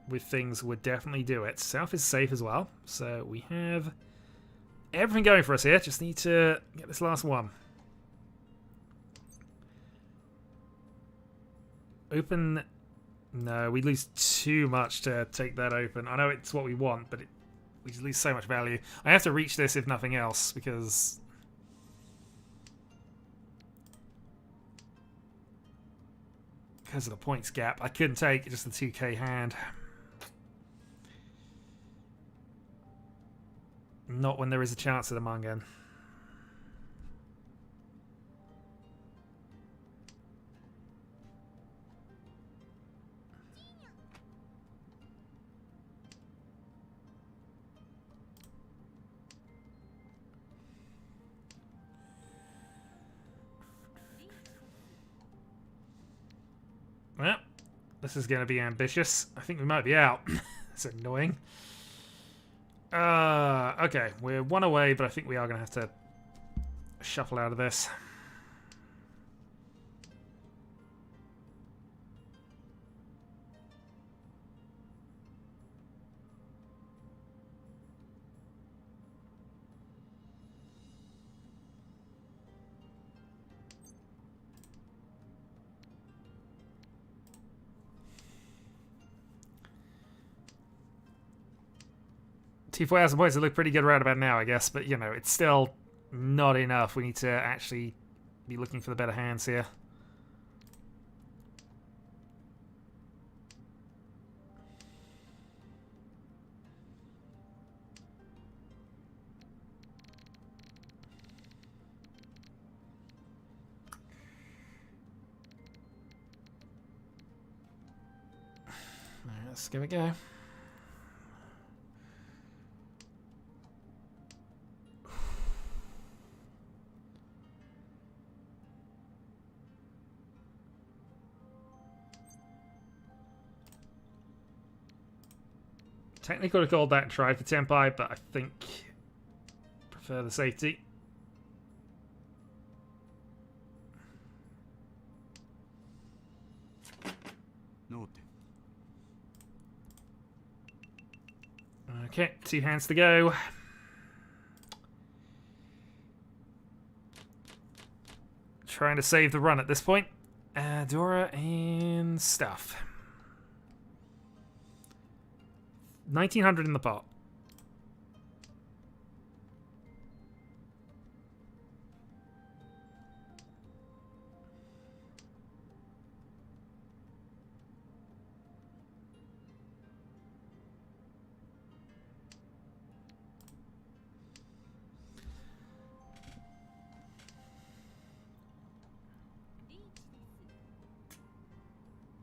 with things would definitely do it. South is safe as well. So we have everything going for us here. Just need to get this last one. Open. No, we lose too much to take that open. I know it's what we want, but we lose so much value. I have to reach this if nothing else, because of the points gap. I couldn't take just the 2k hand. Not when there is a chance of the Mangan. Well, this is going to be ambitious. I think we might be out. That's annoying. Okay, we're 1 away, but I think we are going to have to shuffle out of this. T4,000 points that look pretty good right about now, I guess, but, you know, it's still not enough. We need to actually be looking for the better hands here. Let's give it a go. Technically could have called that and tried for Tempai, but I think prefer the safety. Okay, 2 hands to go. Trying to save the run at this point. Dora and stuff. 1900 in the pot.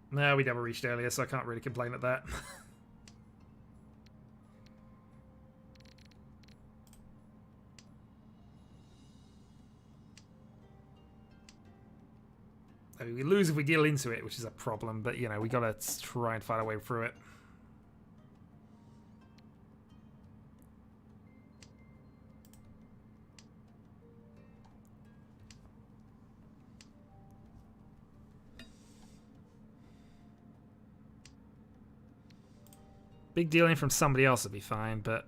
No, we never reached earlier, so I can't really complain at that. I mean, we lose if we deal into it, which is a problem, but, you know, we gotta try and find a way through it. Big dealing from somebody else would be fine, but...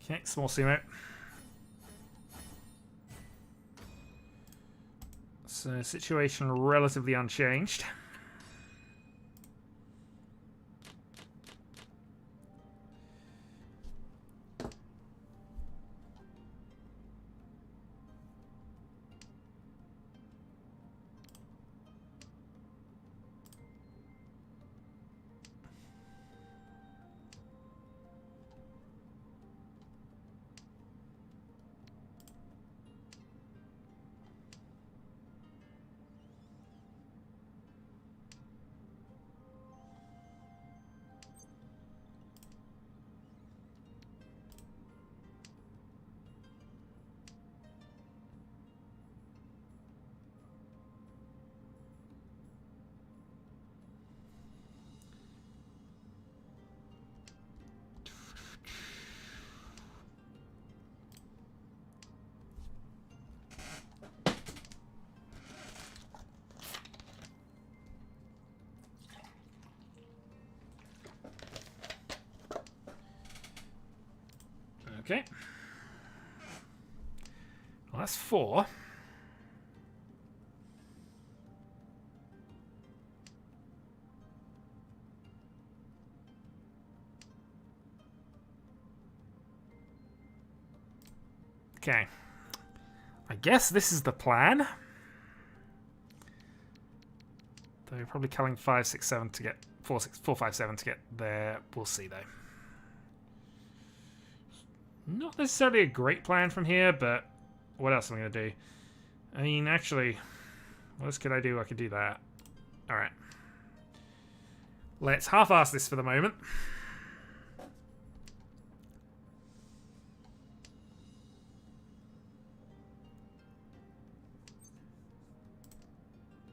Okay, small sumo. So, situation relatively unchanged. Okay. Well, that's 4. Okay. I guess this is the plan. They're probably culling 5, 6, 7 to get 4, 5, 7 to get there. We'll see though. Not necessarily a great plan from here, but what else am I going to do? I mean, actually, what else could I do? I could do that. Alright. Let's half-ass this for the moment.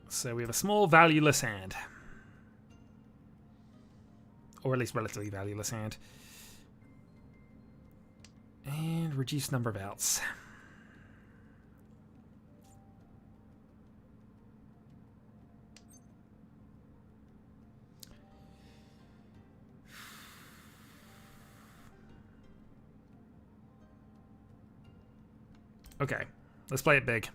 So we have a small, valueless hand. Or at least relatively valueless hand. And reduced number of outs. Okay, let's play it big.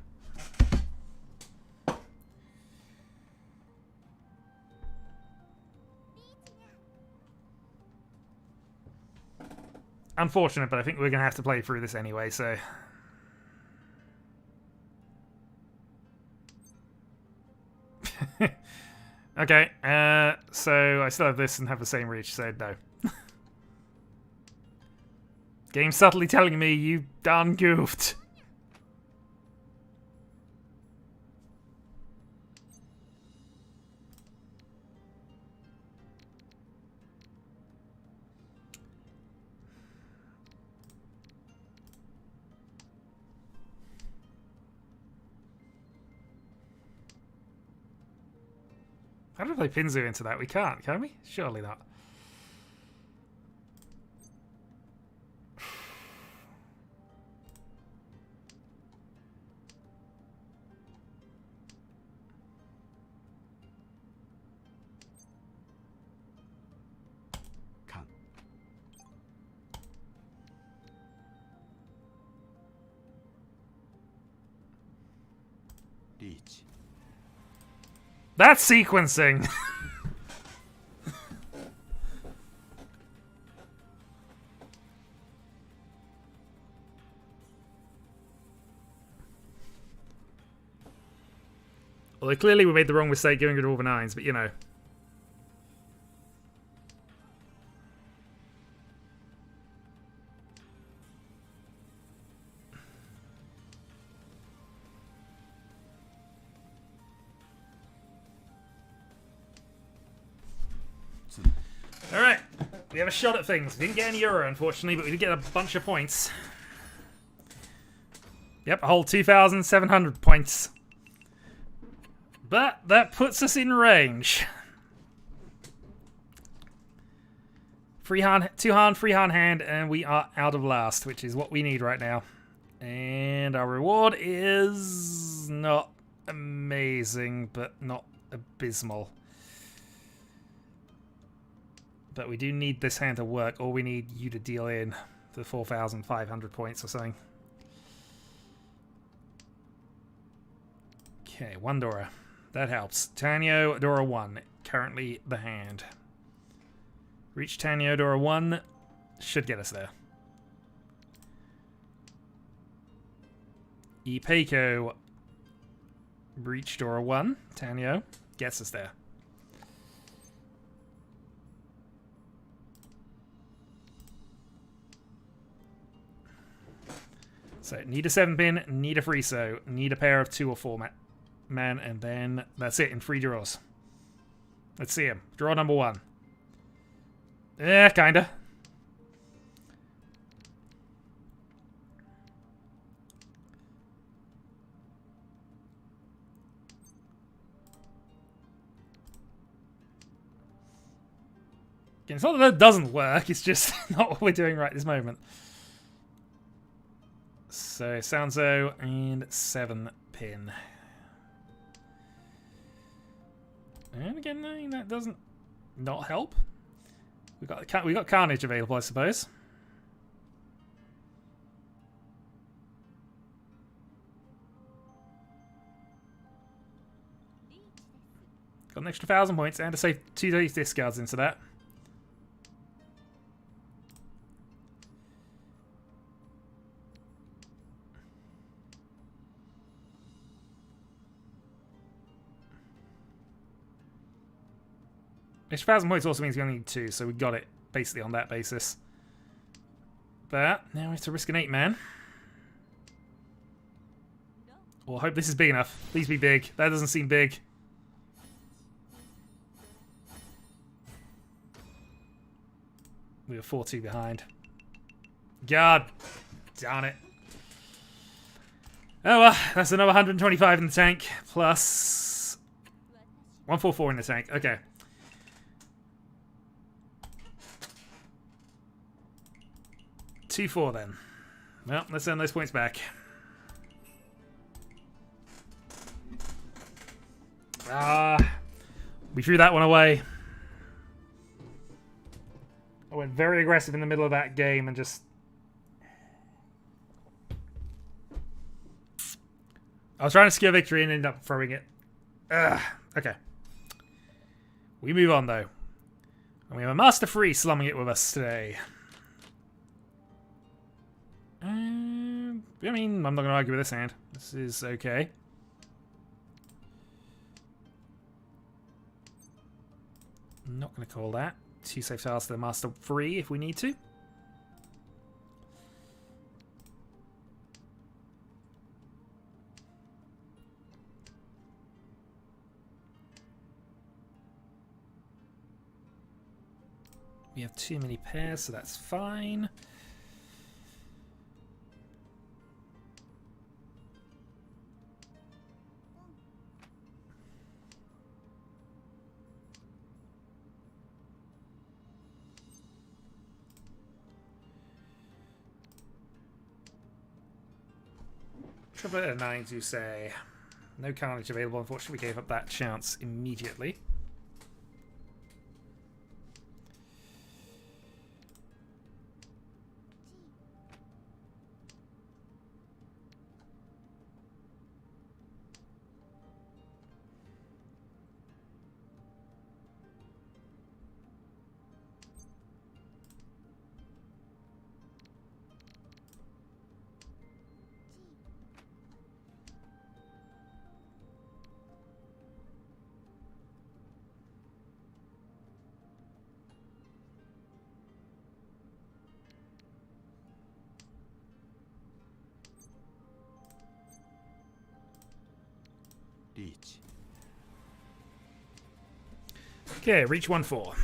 Unfortunate, but I think we're going to have to play through this anyway, so... Okay, so I still have this and have the same reach, so no. Game's subtly telling me you darn goofed. How do we play Pinzu into that? We can't, can we? Surely not. Can't. Reach. That's sequencing! Although clearly we made the wrong mistake giving rid of all the 9s, but you know. Alright, we have a shot at things. We didn't get any euro, unfortunately, but we did get a bunch of points. Yep, a whole 2,700 points. But that puts us in range. Free hand, 2-hand, free hand, and we are out of last, which is what we need right now. And our reward is not amazing, but not abysmal. But we do need this hand to work, or we need you to deal in the 4,500 points or something. Okay, 1 Dora. That helps. Tanyo, Dora 1. Currently the hand. Reach Tanyo, Dora 1. Should get us there. Ipeiko. Reach Dora 1. Tanyo. Gets us there. So, need a 7-pin, need a Friso, need a pair of 2 or 4 men, and then that's it in 3 draws. Let's see him. Draw number 1. Yeah, kinda. Again, it's not that it doesn't work, it's just not what we're doing right this moment. So, Sanzo and 7-pin. And again, no, that doesn't not help. We got Carnage available, I suppose. Got an extra 1,000 points and to save 2 days discards into that. Extra 1,000 points also means we only need 2, so we got it basically on that basis. But now we have to risk an 8-man. Well, I hope this is big enough. Please be big. That doesn't seem big. We were 4-2 behind. God darn it. Oh well, that's another 125 in the tank, plus 144 in the tank. Okay. 2-4 then. Well, let's earn those points back. We threw that one away. I went very aggressive in the middle of that game and just... I was trying to secure victory and ended up throwing it. Okay. We move on though. And we have a Master Free slumming it with us today. I mean, I'm not going to argue with this hand. This is okay. Not going to call that. 2 safe tiles to the master 3 if we need to. We have too many pairs, so that's fine. Triplet at 9 to say no carnage available. Unfortunately, we gave up that chance immediately. Reach. Okay, reach 1-4.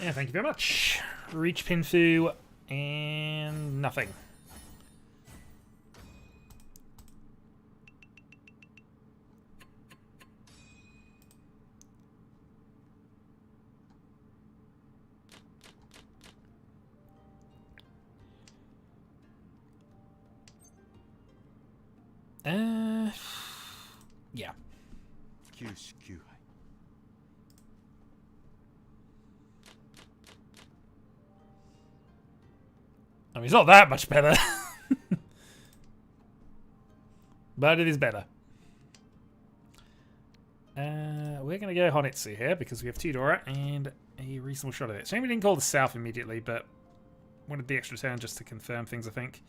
Yeah, thank you very much. Reach Pinfu and nothing. Yeah. I mean, it's not that much better. But it is better. We're going to go Honitsu here because we have 2 Dora and a reasonable shot at it. Shame we didn't call the south immediately, but wanted the extra turn just to confirm things, I think.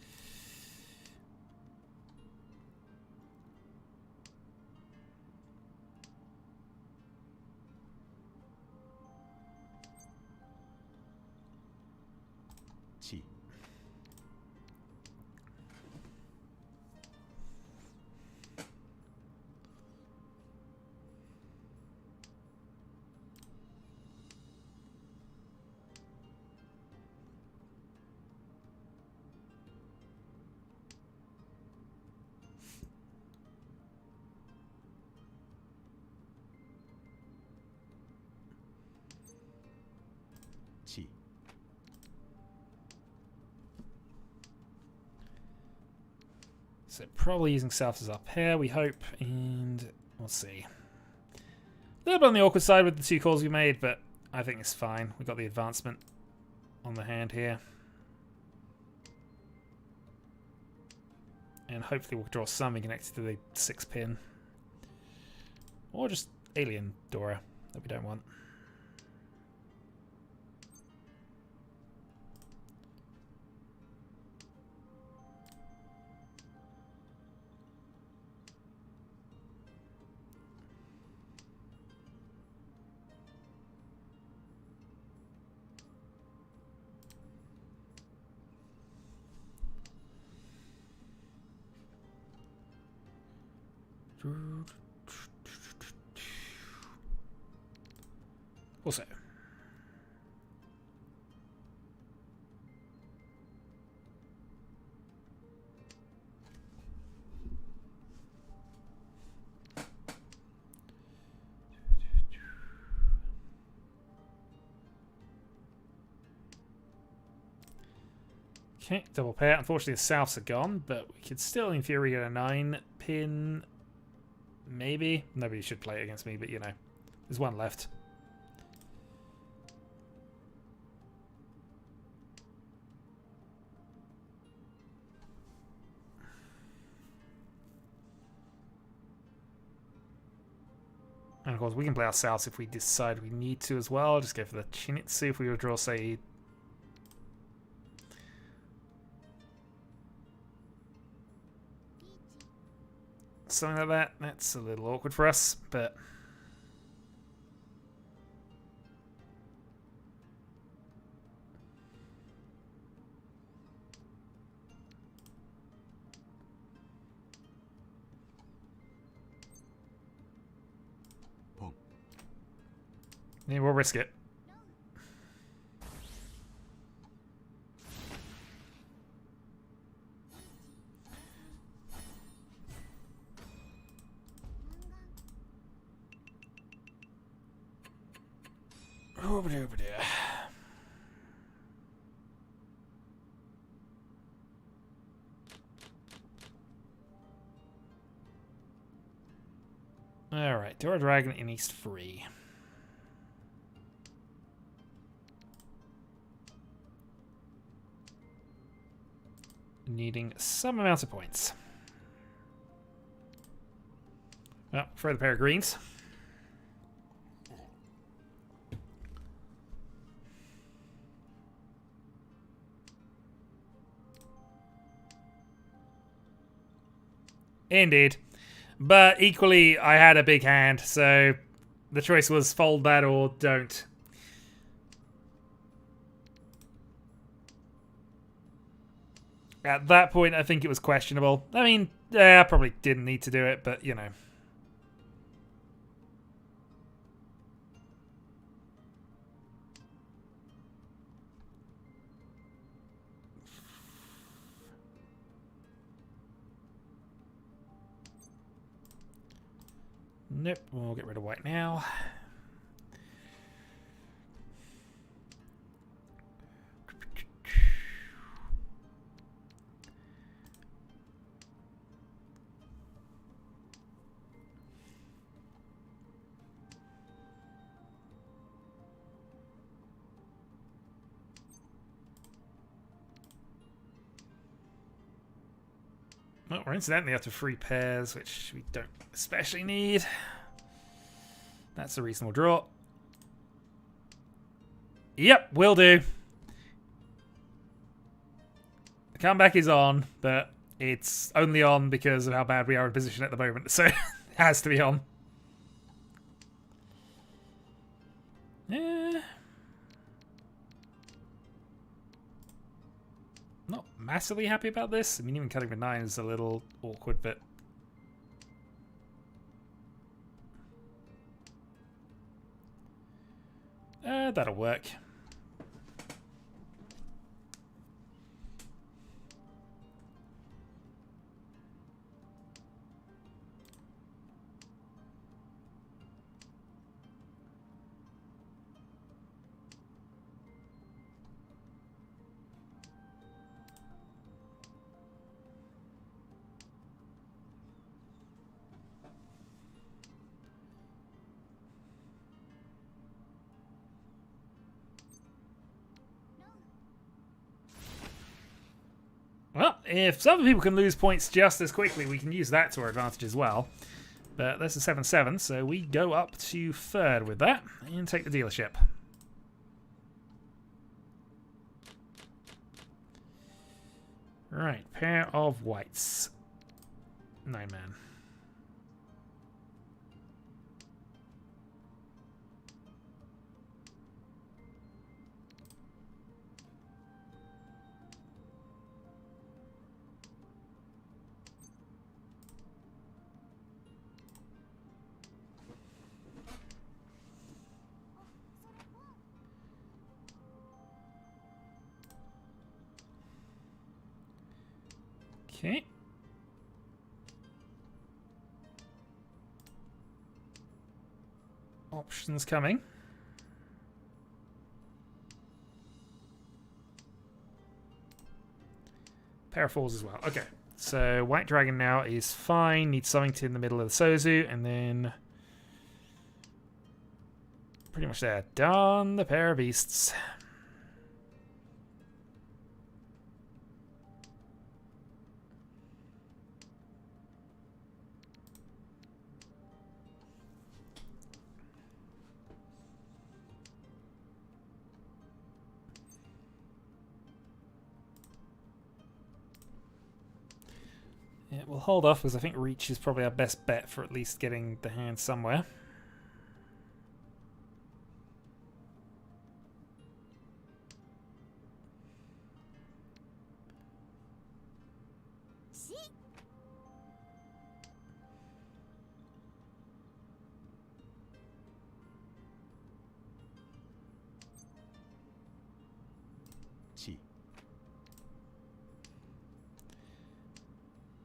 So probably using south as our pair, we hope, and we'll see. A little bit on the awkward side with the 2 calls we made, but I think it's fine. We got the advancement on the hand here. And hopefully we'll draw something connected to the 6-pin. Or just alien Dora that we don't want. Also, Okay, double pair. Unfortunately, the Souths are gone, but we could still, in theory, get a 9-pin. Maybe. Nobody should play it against me, but you know. There's one left. And of course, we can play our Souths if we decide we need to as well. Just go for the Chinitsu if we would draw, say, something like that. That's a little awkward for us, but yeah, we'll risk it. Over there. Alright, Dora Dragon in East free. Needing some amount of points. Well, throw the pair of greens. Indeed. But equally, I had a big hand, so the choice was fold that or don't. At that point, I think it was questionable. I mean, I probably didn't need to do it, but, you know. Nope, we'll get rid of white now. Well, we're incidentally up to 3 pairs, which we don't especially need. That's a reasonable draw. Yep, will do. The comeback is on, but it's only on because of how bad we are in position at the moment, so it has to be on. Yeah. Not massively happy about this. I mean, even cutting with 9 is a little awkward, but that'll work. Well, if some people can lose points just as quickly, we can use that to our advantage as well. But that's a 7-7, so we go up to 3rd with that and take the dealership. Right, pair of whites. 9-man. Okay. Options coming. Pair of 4s as well. Okay. So White Dragon now is fine. Needs something to in the middle of the Sozu. And then... pretty much there. Done the pair of beasts. Yeah, we'll hold off because I think Reach is probably our best bet for at least getting the hand somewhere.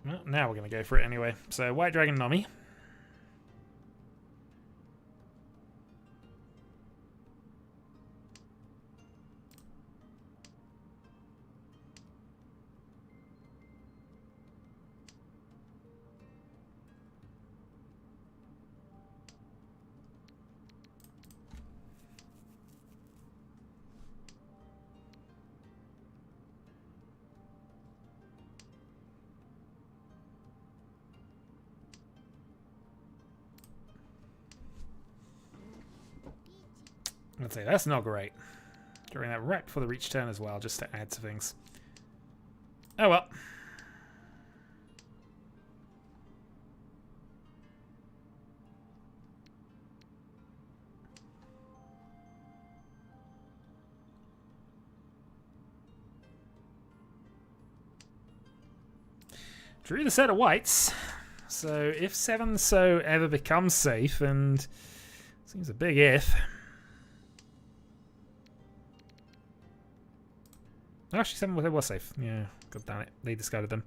Well, now we're going to go for it anyway. So, White Dragon Nami. I'd say that's not great. During that right before the Reach turn as well, just to add to things. Oh well. Drew the set of whites. So if 7 so ever becomes safe, and seems a big if. Actually, 7 was safe. Yeah, god damn it. They discarded them.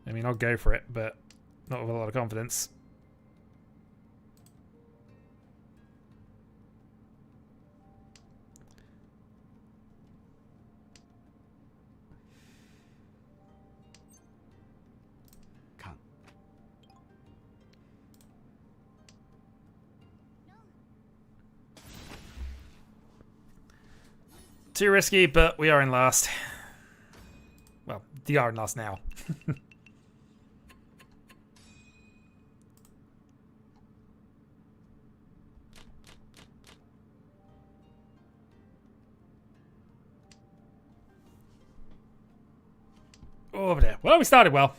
I mean, I'll go for it, but not with a lot of confidence. Too risky, but we are in last. Well, they are in last now. Over there. Well, we started well.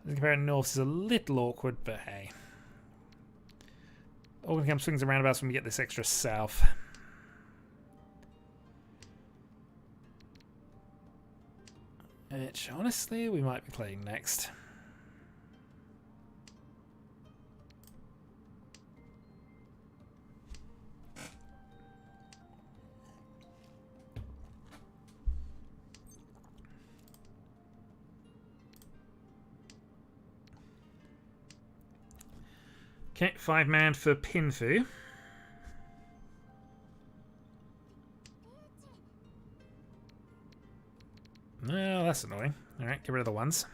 Comparing north is a little awkward, but hey. All gonna come swings and roundabouts when we get this extra south. Which, honestly, we might be playing next. Okay, 5-man for Pinfu. No, that's annoying. Alright, get rid of the ones.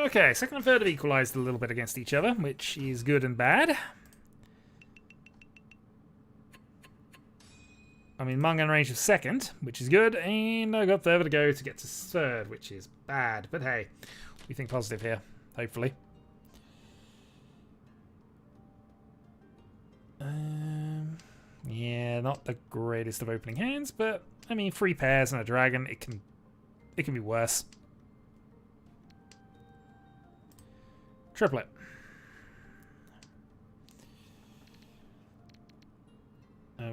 Okay, second and third have equalised a little bit against each other, which is good and bad. I'm in Mungan range of second, which is good, and I've got further to go to get to third, which is bad. But hey, we think positive here, hopefully. Yeah, not the greatest of opening hands, but I mean, 3 pairs and a dragon, it can be worse. Triplet.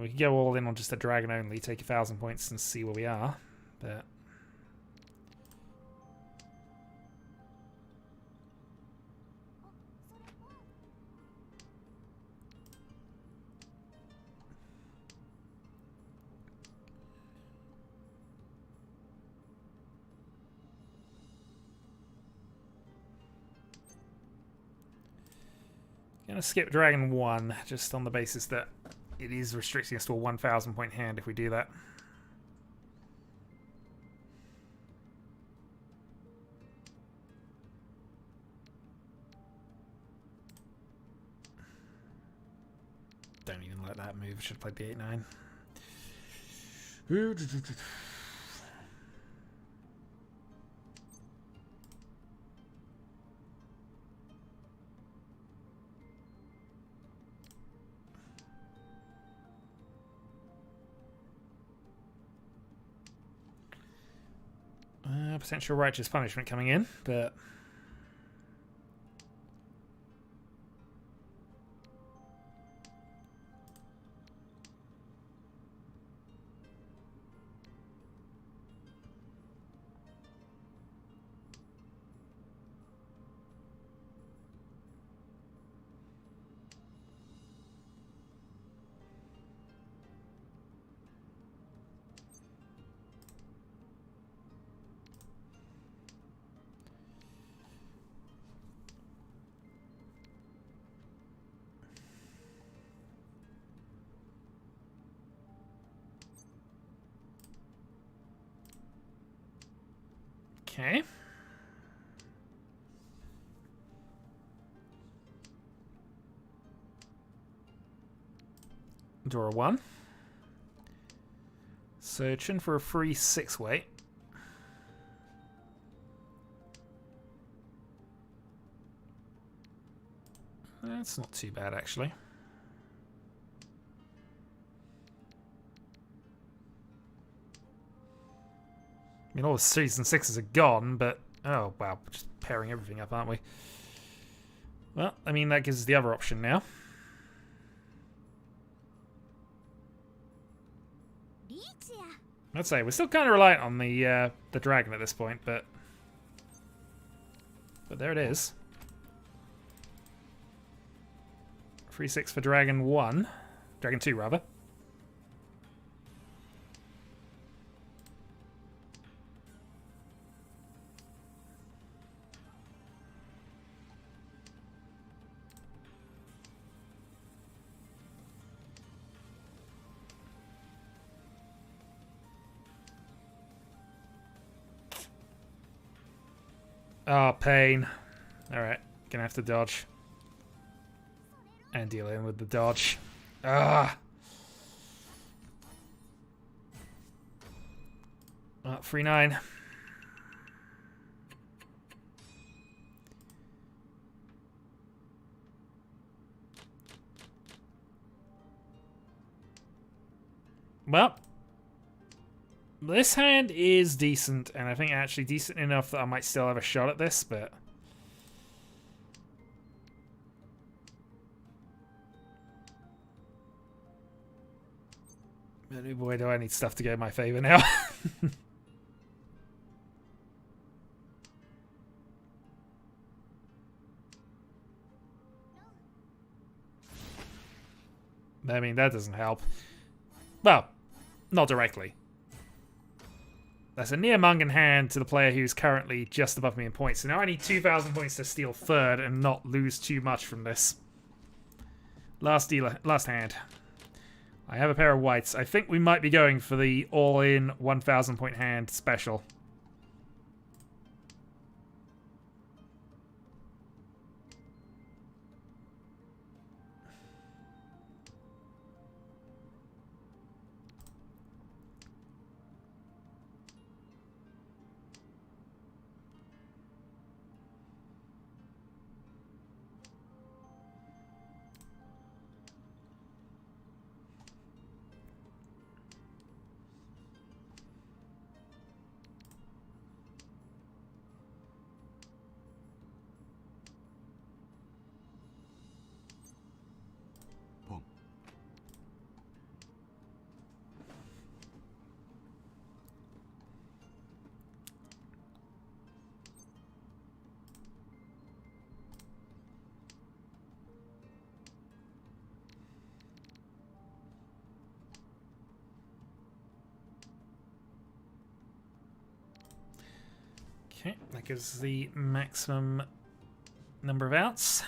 We could go all in on just a dragon only, take 1,000 points and see where we are, but... Gonna skip Dragon 1, just on the basis that it is restricting us to a 1,000 point hand if we do that. Don't even let that move, should have played the 8-9. Potential righteous punishment coming in, but... Okay. Draw a 1. Searching for a free 6-weight. That's not too bad, actually. I mean, all the 3s and 6s are gone, but... Oh, wow. We're just pairing everything up, aren't we? Well, I mean, that gives us the other option now. I'd say we're still kind of reliant on the dragon at this point, but there it is. 3-6 for Dragon 1. Dragon 2, rather. Oh, pain. Alright, gonna have to dodge. And dealing with the dodge. Ah! 3-9. Well, this hand is decent, and I think actually decent enough that I might still have a shot at this, but... boy, do I need stuff to go in my favor now. I mean, that doesn't help. Well, not directly. That's a near Mungan hand to the player who's currently just above me in points. So now I need 2,000 points to steal third and not lose too much from this. Last hand. I have a pair of whites. I think we might be going for the all-in 1,000 point hand special. Okay, that gives us the maximum number of outs.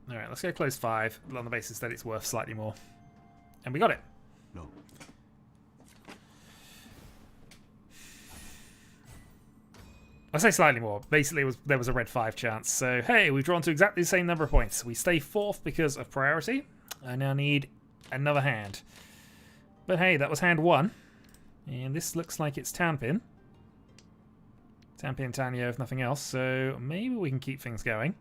Alright, let's go close 5 on the basis that it's worth slightly more. And we got it. No. I say slightly more. Basically, there was a red 5 chance. So, hey, we've drawn to exactly the same number of points. We stay 4th because of priority. I now need another hand. But hey, that was hand 1. And this looks like it's Tanpin. Tanpin, Tanyo, if nothing else. So maybe we can keep things going.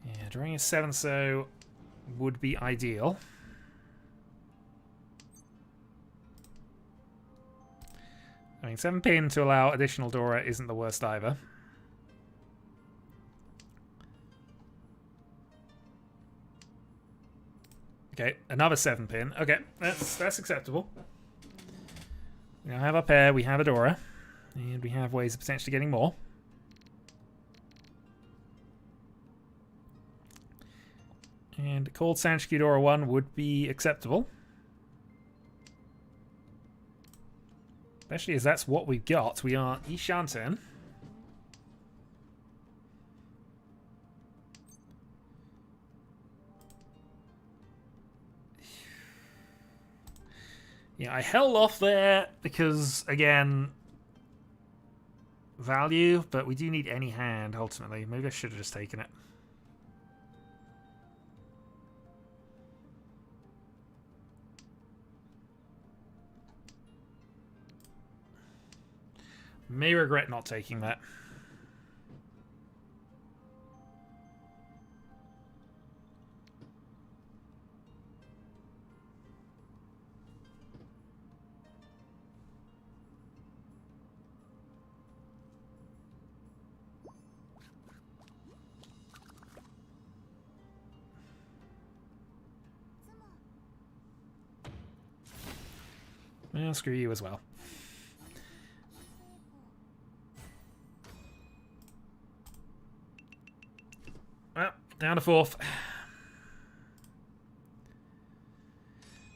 Yeah, drawing a 7 so would be ideal. I mean, 7 pin to allow additional Dora isn't the worst either. Okay, another 7 pin. Okay, that's acceptable. We now have our pair, we have a Dora, and we have ways of potentially getting more. And called Sanshiki Dora 1 would be acceptable. Especially as that's what we've got. We are Ishanten. Yeah, I held off there because, again, value, but we do need any hand, ultimately. Maybe I should have just taken it. May regret not taking that. Well, screw you as well. Well, down to 4th.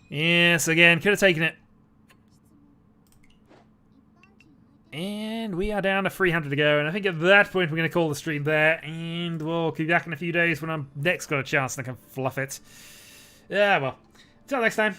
Yes, again, could have taken it. And we are down to 300 to go. And I think at that point we're going to call the stream there. And we'll be back in a few days when I'm next got a chance and I can fluff it. Yeah, well. Until next time.